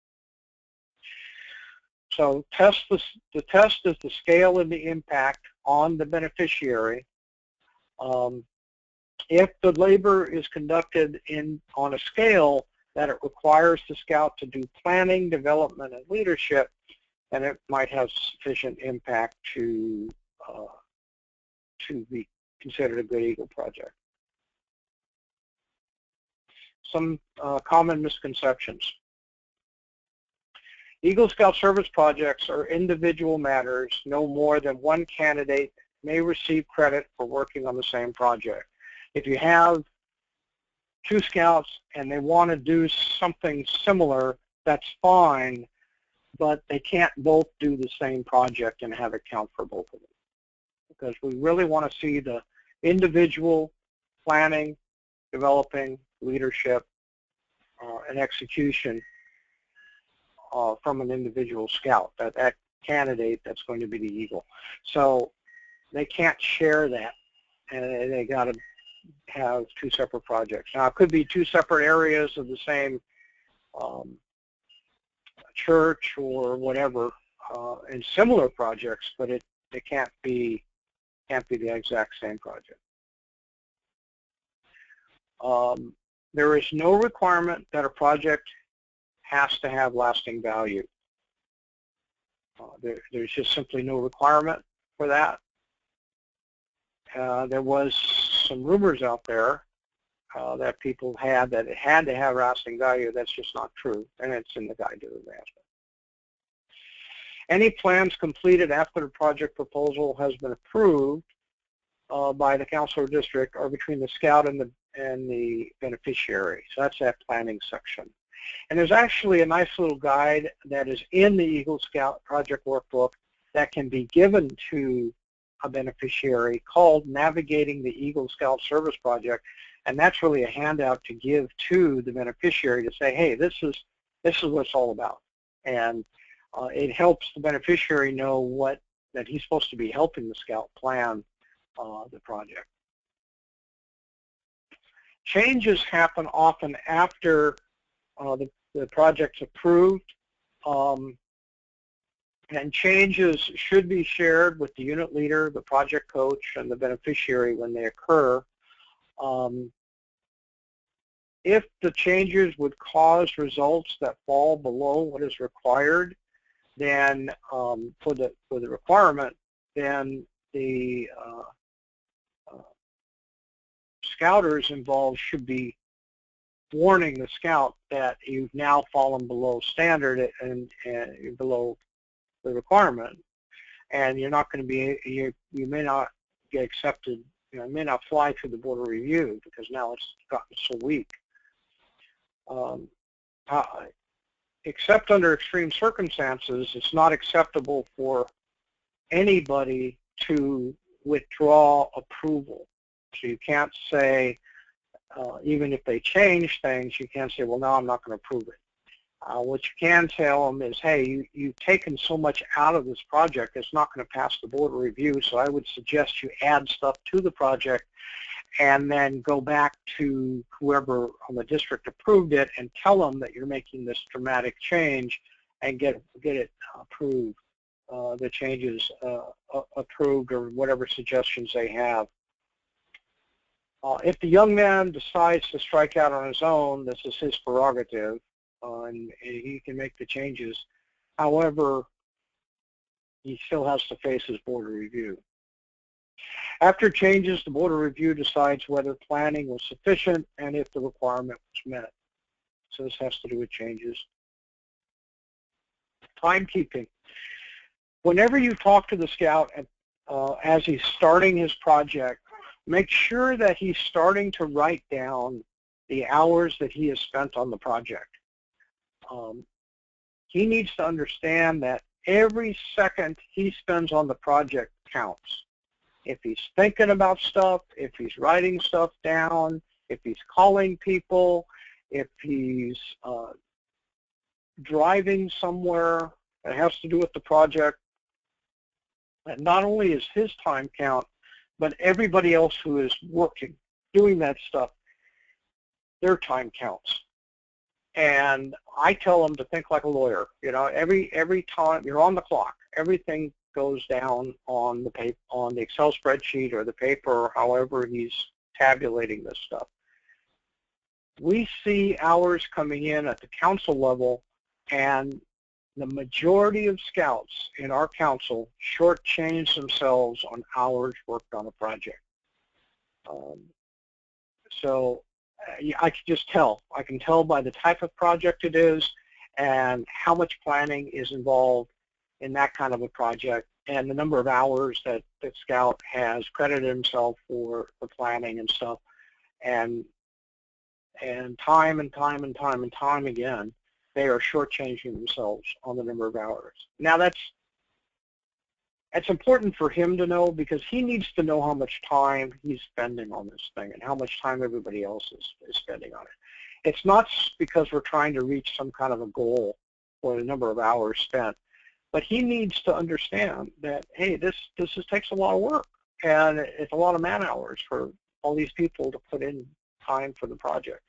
So the test is the scale and the impact on the beneficiary. If the labor is conducted on a scale that it requires the scout to do planning, development, and leadership, then it might have sufficient impact to be considered a good Eagle Project. Some common misconceptions. Eagle Scout service projects are individual matters. No more than one candidate may receive credit for working on the same project. If you have two scouts and they want to do something similar, that's fine, but they can't both do the same project and have it count for both of them. Because we really want to see the individual planning, developing, leadership, and execution from an individual scout, that candidate that's going to be the Eagle. So they can't share that, and they got to have two separate projects. Now, it could be two separate areas of the same church or whatever, in similar projects, but it can't be the exact same project. There is no requirement that a project has to have lasting value. There's just simply no requirement for that. There was some rumors out there that people had that it had to have lasting value. That's just not true, and it's in the Guide to Advancement. Any plans completed after the project proposal has been approved by the council or district are between the scout and the beneficiary. So that's that planning section. And there's actually a nice little guide that is in the Eagle Scout Project Workbook that can be given to a beneficiary called Navigating the Eagle Scout Service Project, and that's really a handout to give to the beneficiary to say, hey, this is what it's all about. And it helps the beneficiary know that he's supposed to be helping the scout plan the project. Changes happen often after the project's approved, and changes should be shared with the unit leader, the project coach, and the beneficiary when they occur. If the changes would cause results that fall below what is required, then for the requirement, then the scouters involved should be warning the scout that you've now fallen below standard and below the requirement, and you're not going to be, you may not get accepted, it may not fly through the board of review because now it's gotten so weak. Except under extreme circumstances, it's not acceptable for anybody to withdraw approval. So you can't say, even if they change things, you can't say, well, no, I'm not going to approve it. What you can tell them is, hey, you've taken so much out of this project, it's not going to pass the board of review, so I would suggest you add stuff to the project and then go back to whoever on the district approved it and tell them that you're making this dramatic change and get it approved, the changes approved, or whatever suggestions they have. If the young man decides to strike out on his own, this is his prerogative, and he can make the changes. However, he still has to face his board of review. After changes, the board of review decides whether planning was sufficient and if the requirement was met. So this has to do with changes. Timekeeping. Whenever you talk to the scout as he's starting his project, make sure that he's starting to write down the hours that he has spent on the project. He needs to understand that every second he spends on the project counts. If he's thinking about stuff, if he's writing stuff down, if he's calling people, if he's driving somewhere that has to do with the project, that not only is his time count, but everybody else who is working, doing that stuff, their time counts. And I tell them to think like a lawyer. You know, every time you're on the clock, everything goes down on the paper, on the Excel spreadsheet or the paper, or however he's tabulating this stuff. We see hours coming in at the council level, and the majority of scouts in our council shortchange themselves on hours worked on a project. So I can just tell. I can tell by the type of project it is and how much planning is involved in that kind of a project, and the number of hours that the scout has credited himself for the planning and stuff, and time again, they are shortchanging themselves on the number of hours. Now that's important for him to know, because he needs to know how much time he's spending on this thing and how much time everybody else is spending on it. It's not because we're trying to reach some kind of a goal for the number of hours spent, but he needs to understand that, hey, this takes a lot of work, and it's a lot of man hours for all these people to put in time for the project.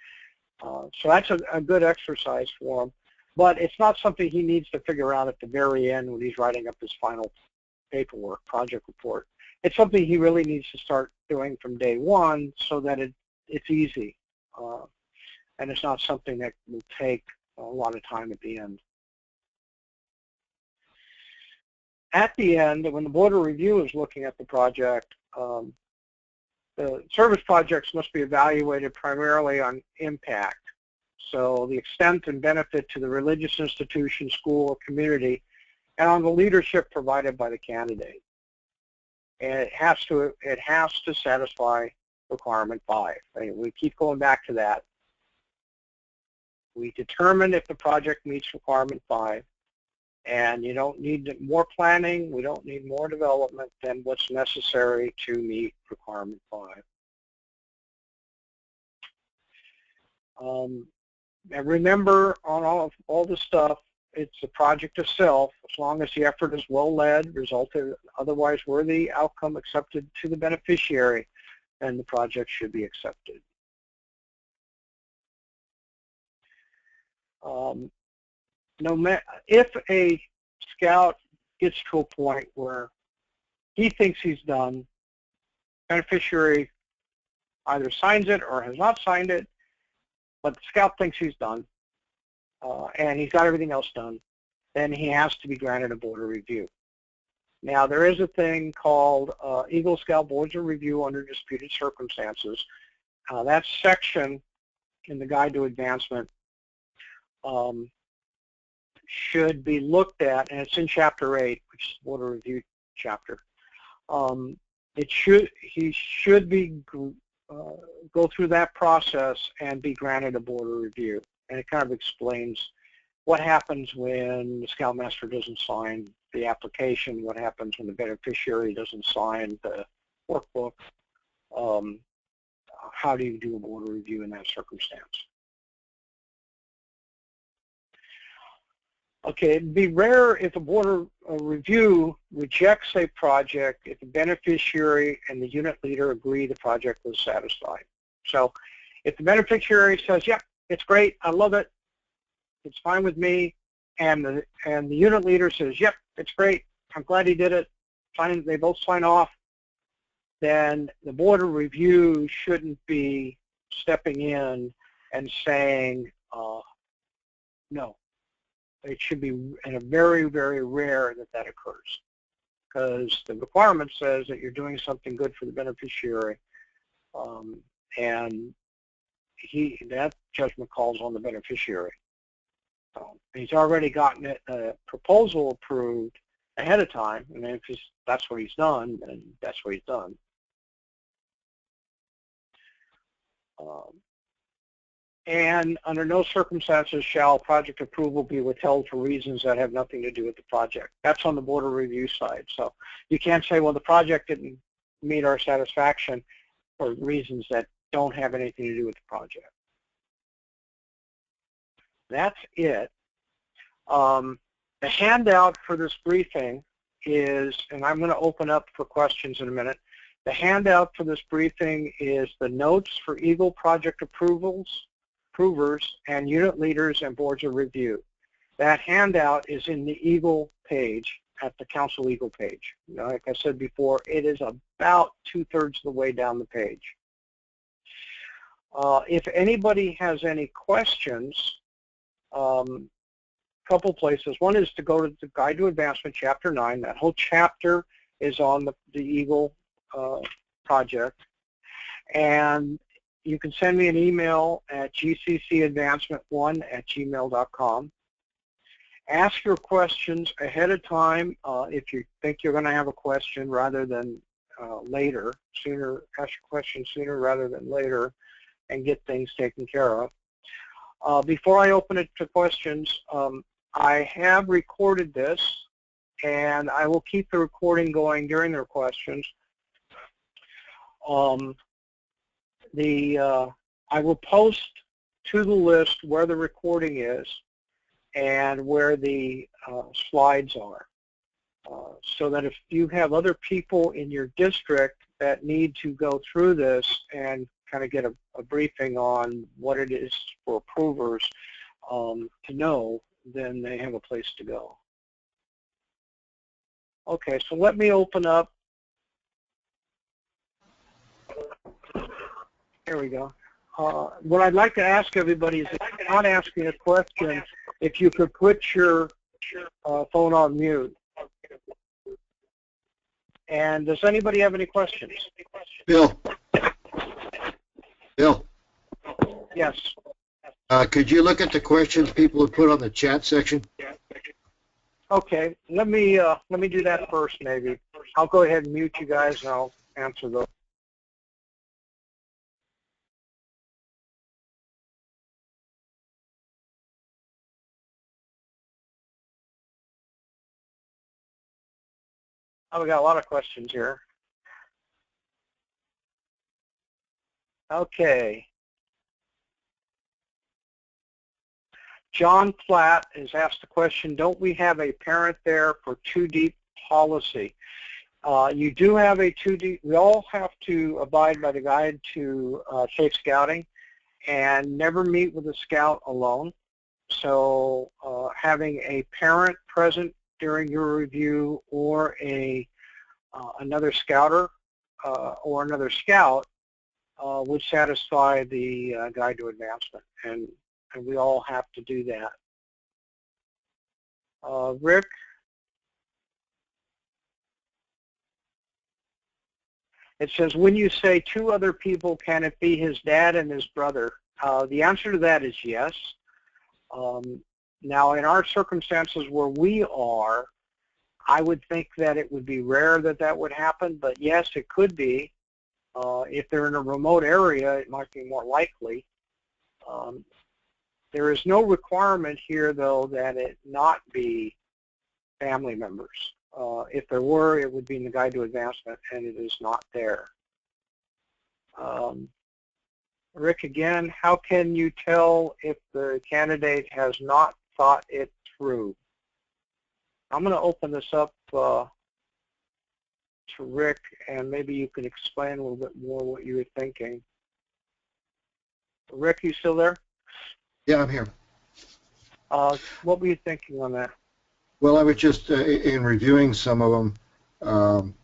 So that's a good exercise for him, but it's not something he needs to figure out at the very end when he's writing up his final paperwork, project report. It's something he really needs to start doing from day one, so that it's easy, and it's not something that will take a lot of time at the end. At the end, when the board of review is looking at the project, the service projects must be evaluated primarily on impact. So the extent and benefit to the religious institution, school, or community, and on the leadership provided by the candidate. And it has to satisfy requirement 5. We keep going back to that. We determine if the project meets requirement 5, and you don't need more planning, we don't need more development than what's necessary to meet requirement 5. And remember, on all the stuff, it's the project itself. As long as the effort is well led, resulted otherwise worthy outcome accepted to the beneficiary, then the project should be accepted. If a scout gets to a point where he thinks he's done, beneficiary either signs it or has not signed it, but the scout thinks he's done, and he's got everything else done, then he has to be granted a board of review. Now, there is a thing called Eagle Scout Boards of Review under disputed circumstances. That section in the Guide to Advancement should be looked at, and it's in Chapter 8, which is the Board of Review chapter. He should be go through that process and be granted a board of review, and it kind of explains what happens when the scoutmaster doesn't sign the application, what happens when the beneficiary doesn't sign the workbook, how do you do a board review in that circumstance? Okay, it'd be rare if a board review rejects a project if the beneficiary and the unit leader agree the project was satisfied. So if the beneficiary says, yep, it's great, I love it, it's fine with me, and the unit leader says, yep, it's great, I'm glad he did it, fine, they both sign off, then the board of review shouldn't be stepping in and saying no. It should be in a very, very rare that occurs, because the requirement says that you're doing something good for the beneficiary, and that judgment calls on the beneficiary. He's already gotten a proposal approved ahead of time, and if that's what he's done, then that's what he's done. And under no circumstances shall project approval be withheld for reasons that have nothing to do with the project. That's on the board of review side. So you can't say, well, the project didn't meet our satisfaction for reasons that don't have anything to do with the project. That's it. The handout for this briefing is, and I'm going to open up for questions in a minute. The handout for this briefing is the notes for EAGLE project approvers and unit leaders and boards of review. That handout is in the EAGLE page, at the Council EAGLE page. Like I said before, it is about 2/3 of the way down the page. If anybody has any questions, couple places. One is to go to the Guide to Advancement, Chapter 9. That whole chapter is on the EAGLE project. And you can send me an email at gccadvancement1@gmail.com. Ask your questions ahead of time if you think you're going to have a question rather than later. Ask your question sooner rather than later and get things taken care of. Before I open it to questions, I have recorded this, and I will keep the recording going during their questions. I will post to the list where the recording is and where the slides are, so that if you have other people in your district that need to go through this and kind of get a briefing on what it is for approvers to know, then they have a place to go. Okay, so let me open up. There we go. What I'd like to ask everybody is, if you're not asking a question, if you could put your phone on mute. And does anybody have any questions? Bill. Yes. Could you look at the questions people have put on the chat section? Okay. Let me do that first, maybe. I'll go ahead and mute you guys, and I'll answer those. Oh, we got a lot of questions here. Okay. John Platt has asked the question, don't we have a parent there for 2D policy? You do have a 2D. We all have to abide by the guide to safe scouting and never meet with a scout alone. So having a parent present during your review, or another scouter or another scout would satisfy the Guide to Advancement, and we all have to do that. Rick? It says, when you say 2 other people, can it be his dad and his brother? The answer to that is yes. Now, in our circumstances where we are, I would think that it would be rare that would happen, but yes, it could be. If they're in a remote area, it might be more likely. There is no requirement here, though, that it not be family members. If there were, it would be in the Guide to Advancement, and it is not there. Rick, again, how can you tell if the candidate has not thought it through? I'm going to open this up to Rick, and maybe you can explain a little bit more what you were thinking. Rick, you still there? Yeah, I'm here. What were you thinking on that? Well, I was just, in reviewing some of them,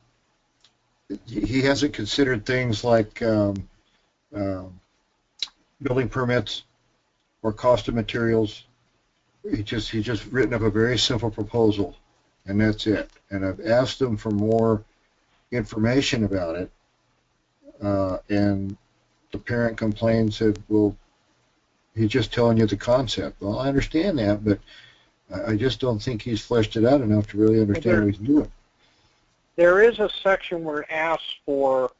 he hasn't considered things like building permits or cost of materials. He just written up a very simple proposal, and that's it. And I've asked him for more information about it, and the parent complains that, well, he's just telling you the concept. Well, I understand that, but I just don't think he's fleshed it out enough to really understand what he's doing. There is a section where it asks for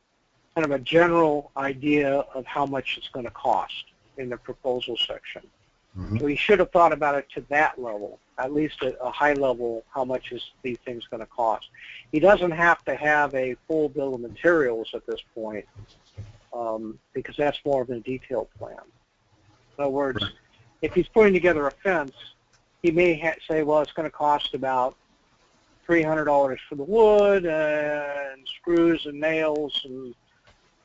kind of a general idea of how much it's going to cost in the proposal section. Mm-hmm. So he should have thought about it to that level, at least a high level, how much is these things going to cost. He doesn't have to have a full bill of materials at this point, because that's more of a detailed plan. In other words, right. If he's putting together a fence, he may say, well, it's going to cost about $300 for the wood and screws and nails and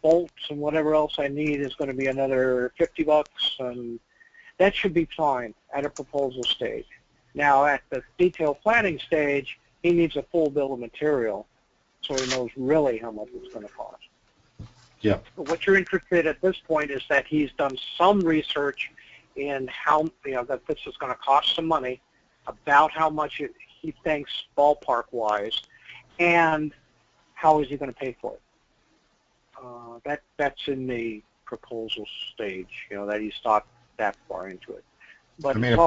bolts and whatever else I need is going to be another $50, and that should be fine at a proposal stage. Now, at the detailed planning stage, he needs a full bill of material so he knows really how much it's going to cost. Yeah. But what you're interested at this point is that he's done some research in how, that this is going to cost some money, about how much he thinks ballpark-wise, and how is he going to pay for it. That's in the proposal stage, that he's thought that far into it. But I mean,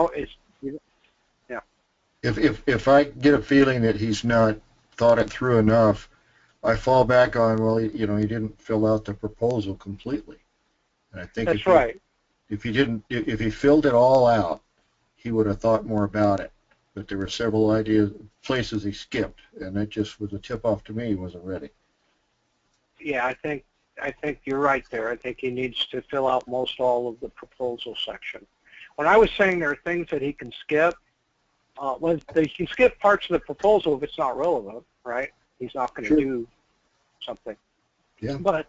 yeah. If I get a feeling that he's not thought it through enough, I fall back on, well, he didn't fill out the proposal completely. And I think that's right. If he filled it all out, he would have thought more about it. But there were several places he skipped, and that just was a tip-off to me. He wasn't ready. Yeah, I think you're right there. I think he needs to fill out most all of the proposal section. When I was saying there are things that he can skip, he can skip parts of the proposal if it's not relevant, right? He's not going to do something. Yeah. But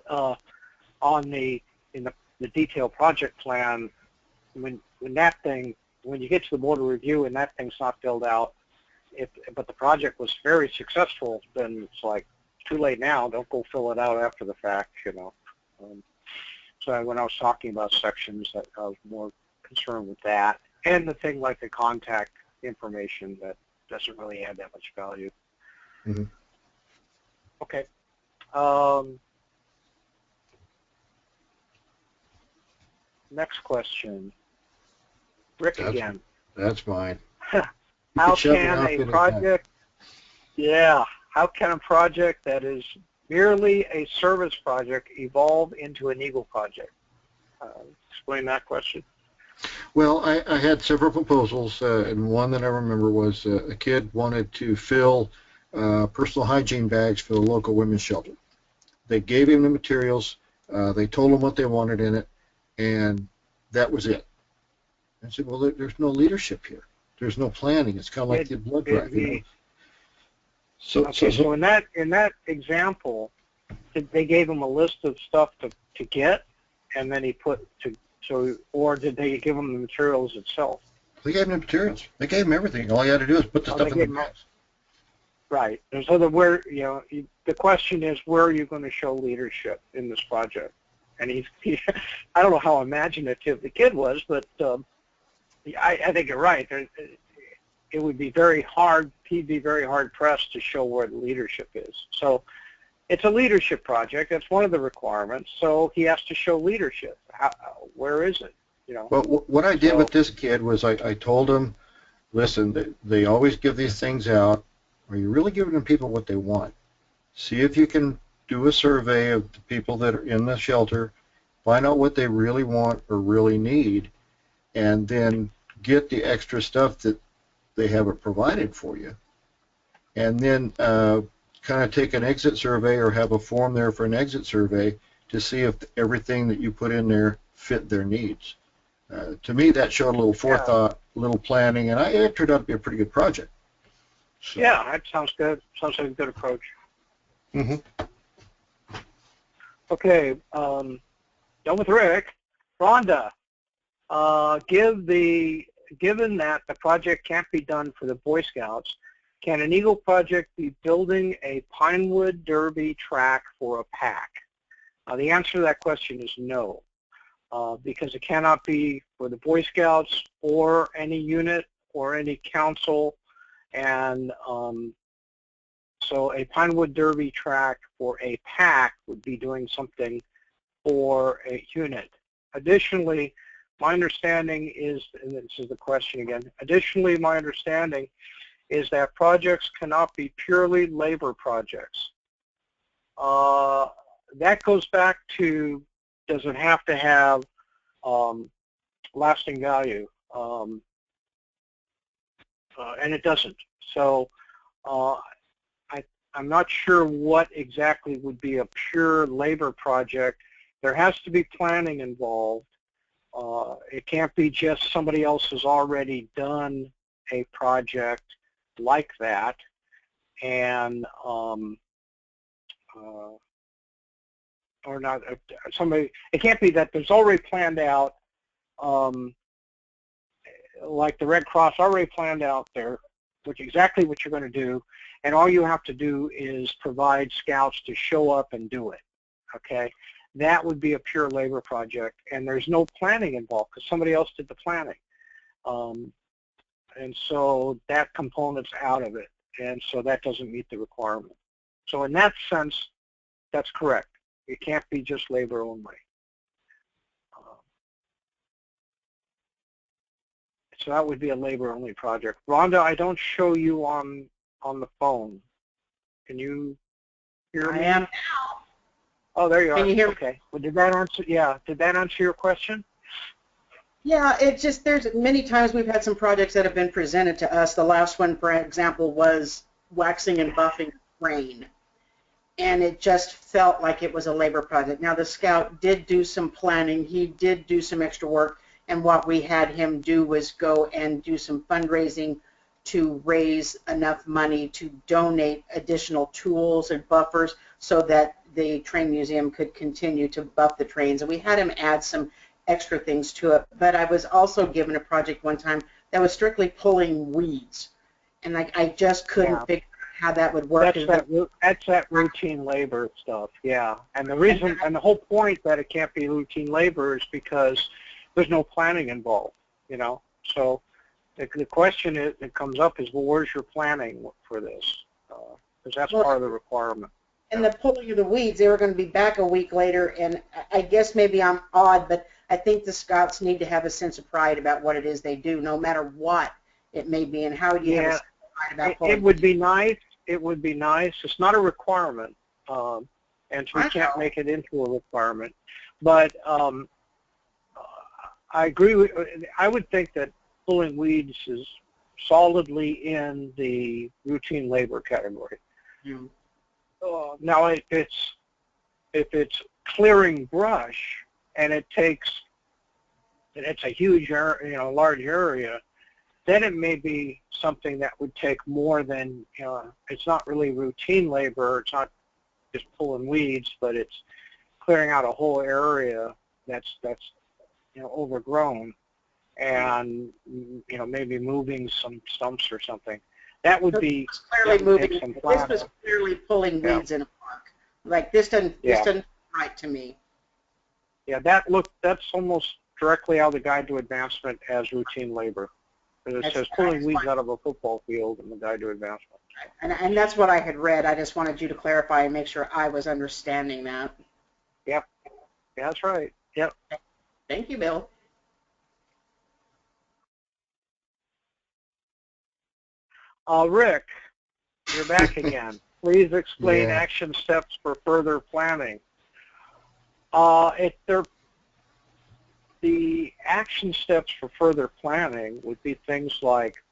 in the detailed project plan, when you get to the board of review and that thing's not filled out, but the project was very successful, then it's like, too late now. Don't go fill it out after the fact, So when I was talking about sections, I was more concerned with that, and the thing like the contact information that doesn't really add that much value. Mm-hmm. Okay. Next question. Rick again. That's mine. How can a project? Yeah. How can a project that is merely a service project evolve into an Eagle project? Explain that question. Well, I had several proposals, and one that I remember was a kid wanted to fill personal hygiene bags for the local women's shelter. They gave him the materials, they told him what they wanted in it, and that was it. I said, well, there's no leadership here. There's no planning. It's kind of like the blood drive. So in that example, they gave him a list of stuff to get, and then or did they give him the materials itself? They gave him the materials. They gave him everything. All you had to do is put the stuff in the bags. Right. The question is, where are you going to show leadership in this project? And I don't know how imaginative the kid was, but I think you're right. It would be very hard. He'd be very hard pressed to show where the leadership is. So it's a leadership project. That's one of the requirements. So he has to show leadership. Where is it? Well, what I did with this kid was I told him, listen, they always give these things out. Are you really giving the people what they want? See if you can do a survey of the people that are in the shelter, find out what they really want or really need, and then get the extra stuff that they haven't provided for you, and then kind of take an exit survey or have a form there for an exit survey to see if everything that you put in there fit their needs. To me, that showed a little forethought, a little planning, and it turned out to be a pretty good project. So. Yeah, that sounds good. Sounds like a good approach. Mm-hmm. Okay, done with Rick. Rhonda, given that the project can't be done for the Boy Scouts, can an Eagle project be building a Pinewood Derby track for a pack? The answer to that question is no, because it cannot be for the Boy Scouts or any unit or any council, and so a Pinewood Derby track for a pack would be doing something for a unit. Additionally, my understanding is, and this is the question again, additionally, my understanding is that projects cannot be purely labor projects. That goes back to, does it have to have lasting value? And it doesn't. So I'm not sure what exactly would be a pure labor project. There has to be planning involved. It can't be just somebody else has already done a project like that, and or not somebody. It can't be that there's already planned out, like the Red Cross already planned out there, exactly what you're going to do, and all you have to do is provide scouts to show up and do it. Okay, that would be a pure labor project, and there's no planning involved because somebody else did the planning, and so that component's out of it, and so that doesn't meet the requirement. So in that sense, that's correct. It can't be just labor only. So that would be a labor-only project. Rhonda, I don't show you on the phone. Can you hear me? I am now. Oh, there you are. Can you hear me? Okay. Well, did that answer? Yeah. Did that answer your question? Yeah, it just, there's many times we've had some projects that have been presented to us. The last one, for example, was waxing and buffing rain. And it just felt like it was a labor project. Now, the scout did do some planning. He did do some extra work. And what we had him do was go and do some fundraising to raise enough money to donate additional tools and buffers so that the train museum could continue to buff the trains. And we had him add some extra things to it. But I was also given a project one time that was strictly pulling weeds. And like I just couldn't figure out how that would work. That's that routine labor stuff, yeah. And the reason, and the whole point that it can't be routine labor is because there's no planning involved, you know. So the question that comes up is, well, where's your planning for this? Because that's part of the requirement. And the pulling of the weeds, they were going to be back a week later, and I guess maybe I'm odd, but I think the scouts need to have a sense of pride about what it is they do, no matter what it may be, and how do you have a sense of pride about pulling. It would be nice. It would be nice. It's not a requirement, and so we can't make it into a requirement. But I agree with. I would think that pulling weeds is solidly in the routine labor category. Mm. Now, if it's clearing brush and it's a huge area, large area, then it may be something that would take more than, it's not really routine labor. It's not just pulling weeds, but it's clearing out a whole area that's overgrown, and maybe moving some stumps or something. That would be clearly moving. This was clearly pulling weeds in a park. Like this doesn't right to me. Yeah, that's almost directly out of the Guide to Advancement as routine labor. Because it says pulling weeds out of a football field in the Guide to Advancement. And that's what I had read. I just wanted you to clarify and make sure I was understanding that. Yep. Yeah, that's right. Yep. Thank you, Bill. Rick, you're back again. Please explain action steps for further planning. The action steps for further planning would be things like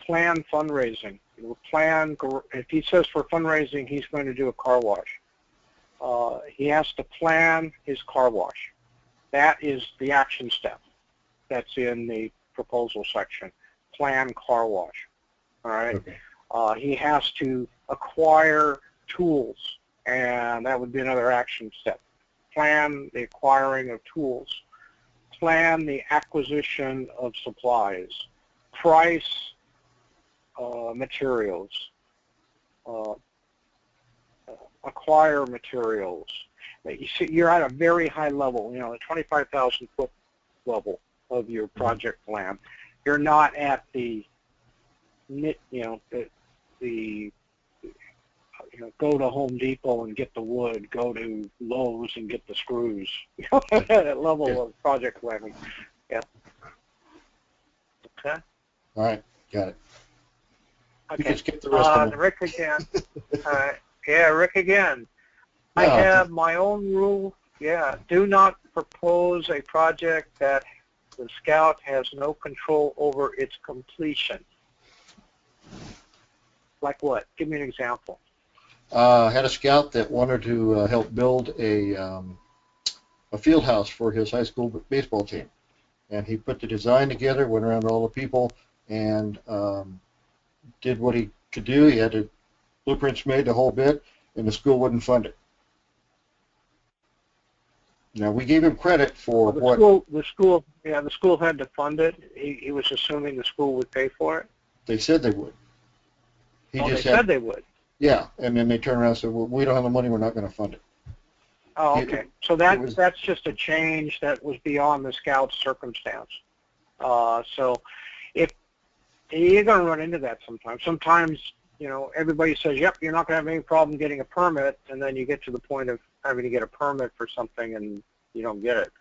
plan fundraising. He will plan, if he says for fundraising he's going to do a car wash, he has to plan his car wash. That is the action step that's in the proposal section. Plan car wash. All right. Okay. He has to acquire tools, and that would be another action step. Plan the acquiring of tools. Plan the acquisition of supplies. Price materials. Acquire materials. You see, you're at a very high level, the 25,000 foot level of your project plan. You're not at the go to Home Depot and get the wood, go to Lowe's and get the screws. That level of project planning. Yeah. Okay. All right, got it. Okay. You can skip the rest of them. Rick again. Yeah, Rick again. I have my own rule. Yeah, do not propose a project that the scout has no control over its completion. Like what? Give me an example. Had a scout that wanted to help build a field house for his high school baseball team, and he put the design together, went around to all the people, and did what he could do. He had the blueprints made, the whole bit, and the school wouldn't fund it. Now we gave him credit for the school had to fund it. He was assuming the school would pay for it. They said they would. They said they would. Yeah, and then they turned around and said, "Well, we don't have the money. We're not going to fund it." Oh, okay. So that's just a change that was beyond the scout's circumstance. So if you're going to run into that sometimes. Sometimes, everybody says, "Yep, you're not going to have any problem getting a permit," and then you get to the point of having to get a permit for something and you don't get it.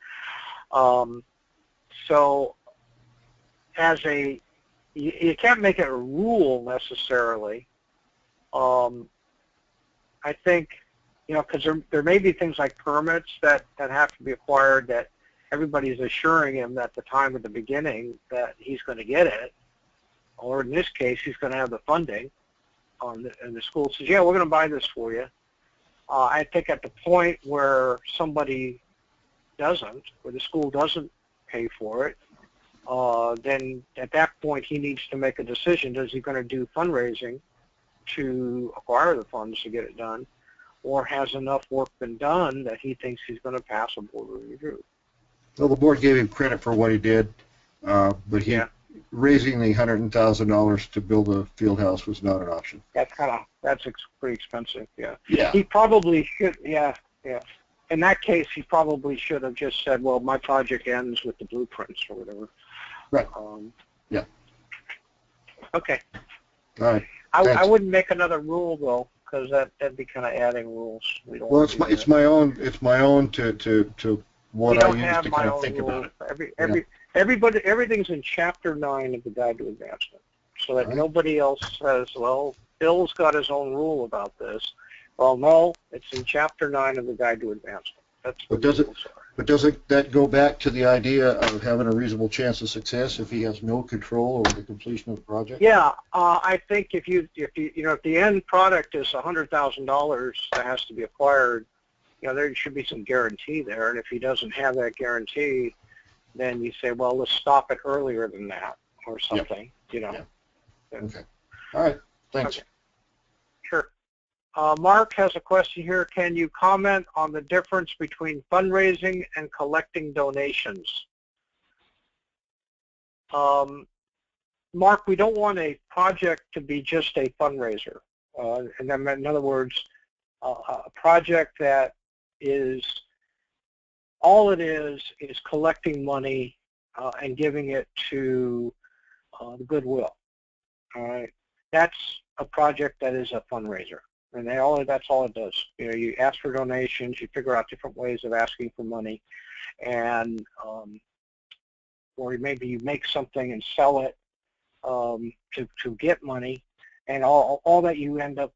So you can't make it a rule necessarily. I think, because there may be things like permits that have to be acquired that everybody's assuring him at the time of the beginning that he's going to get it, or in this case, he's going to have the funding, and the school says, "Yeah, we're going to buy this for you." I think at the point where somebody doesn't, where the school doesn't pay for it, then at that point he needs to make a decision. Is he going to do fundraising to acquire the funds to get it done, or has enough work been done that he thinks he's going to pass a board review? Well, the board gave him credit for what he did, but raising the $100,000 to build a field house was not an option. That's pretty expensive. Yeah. Yeah. He probably should. Yeah. Yeah. In that case, he probably should have just said, "Well, my project ends with the blueprints or whatever." Right. Yeah. Okay. All right. I wouldn't make another rule though, because that'd be kind of adding rules. Well, it's my own to what I use to kind of think about it. Everything's in Chapter 9 of the Guide to Advancement, so that nobody else says, "Well, Bill's got his own rule about this." Well, no, it's in Chapter 9 of the Guide to Advancement. That's what rules are. But doesn't that go back to the idea of having a reasonable chance of success if he has no control over the completion of the project? Yeah, I think if the end product is $100,000 that has to be acquired, there should be some guarantee there. And if he doesn't have that guarantee, then you say, "Well, let's stop it earlier than that," or something. Yeah. Okay. All right. Thanks. Okay. Sure. Mark has a question here. Can you comment on the difference between fundraising and collecting donations? Mark, we don't want a project to be just a fundraiser. And then, in other words, a project that is, all it is collecting money and giving it to the Goodwill. All right. That's a project that is a fundraiser. And that's all it does. You ask for donations, you figure out different ways of asking for money, and or maybe you make something and sell it to get money, and all that you end up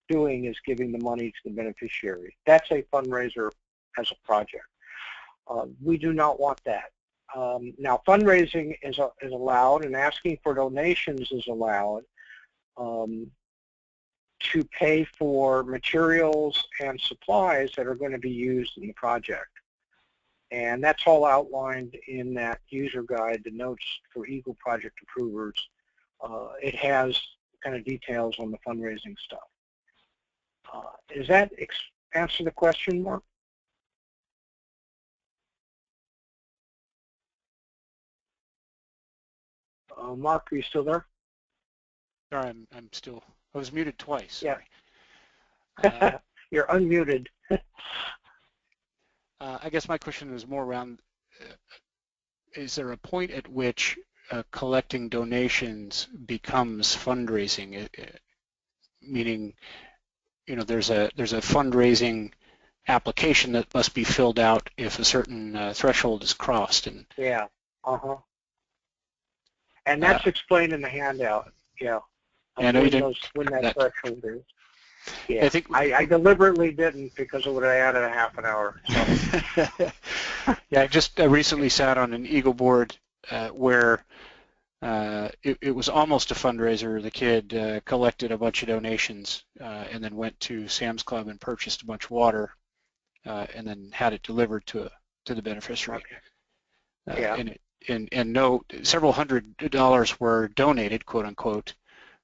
doing is giving the money to the beneficiary. That's a fundraiser as a project. We do not want that. Now, fundraising is allowed, and asking for donations is allowed to pay for materials and supplies that are going to be used in the project. And that's all outlined in that user guide, the notes for Eagle project approvers. It has kind of details on the fundraising stuff. Does that answer the question, Mark? Mark, are you still there? Sorry, I'm still, I was muted twice. Yeah. Sorry. You're unmuted. I guess my question is more around, is there a point at which collecting donations becomes fundraising? Meaning, you know, there's a fundraising application that must be filled out if a certain threshold is crossed. And yeah. And that's explained in the handout. Yeah. I know you didn't. When that threshold is. Yeah. I think I deliberately didn't because it would have added a half an hour. So. Yeah, I just recently sat on an Eagle board where it was almost a fundraiser. The kid collected a bunch of donations and then went to Sam's Club and purchased a bunch of water and then had it delivered to the beneficiary. Okay. Yeah. And no, several $100s were donated, quote unquote,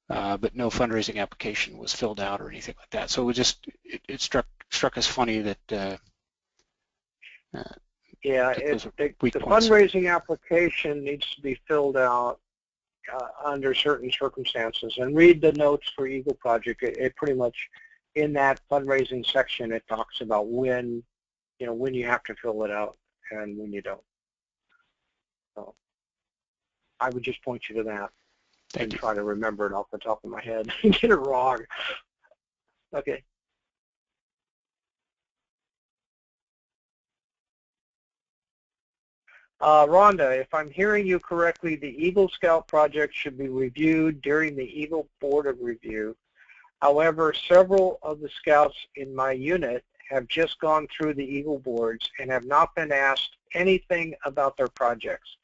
but no fundraising application was filled out or anything like that. So it struck us funny that. Yeah, the fundraising application needs to be filled out under certain circumstances. And read the notes for Eagle Project. It pretty much, in that fundraising section, it talks about when you have to fill it out and when you don't. So I would just point you to that. Thank you. Try to remember it off the top of my head and get it wrong. Okay. Rhonda, if I'm hearing you correctly, the Eagle Scout project should be reviewed during the Eagle Board of Review. However, several of the scouts in my unit have just gone through the Eagle boards and have not been asked anything about their projects.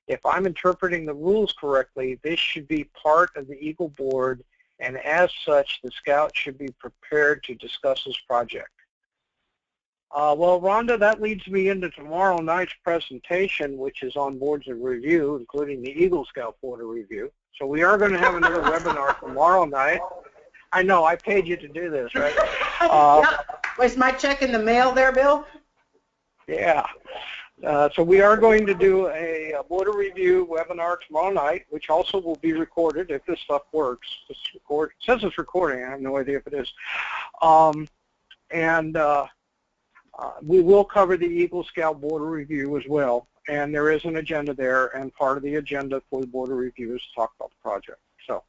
If I'm interpreting the rules correctly, this should be part of the Eagle board, and as such, the scout should be prepared to discuss his project. Well, Rhonda, that leads me into tomorrow night's presentation, which is on boards of review, including the Eagle Scout Board of Review. So we are going to have another webinar tomorrow night. I know, I paid you to do this, right? Yeah. Was my check in the mail there, Bill? Yeah. So we are going to do a board of review webinar tomorrow night, which also will be recorded if this stuff works. It says it's recording. I have no idea if it is. We will cover the Eagle Scout Board of Review as well. And there is an agenda there, and part of the agenda for the Board of Review is to talk about the project. So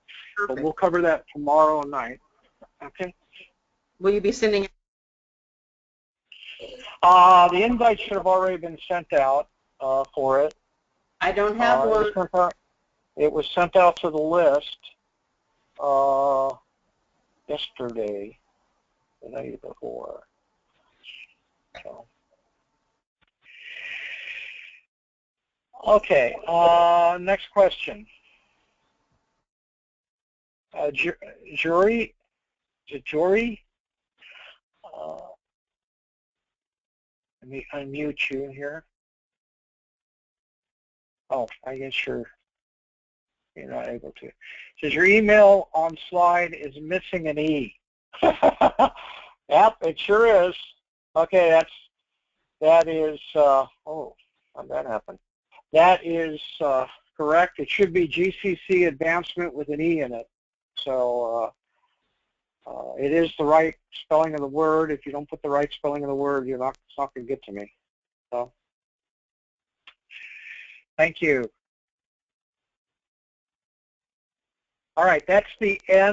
we'll cover that tomorrow night. Okay. Will you be sending? The invite should have already been sent out for it. I don't have one. It was sent out to the list yesterday, the night before. So. Okay, next question. Jury? Is it Jory? Let me unmute you here. Oh, I guess you're not able to. It says your email on slide is missing an E. Yep, it sure is. Okay, that is, oh, how'd that happen? That is correct. It should be GCC advancement with an E in it. So it is the right spelling of the word. If you don't put the right spelling of the word, it's not going to get to me. So thank you. All right, that's the end.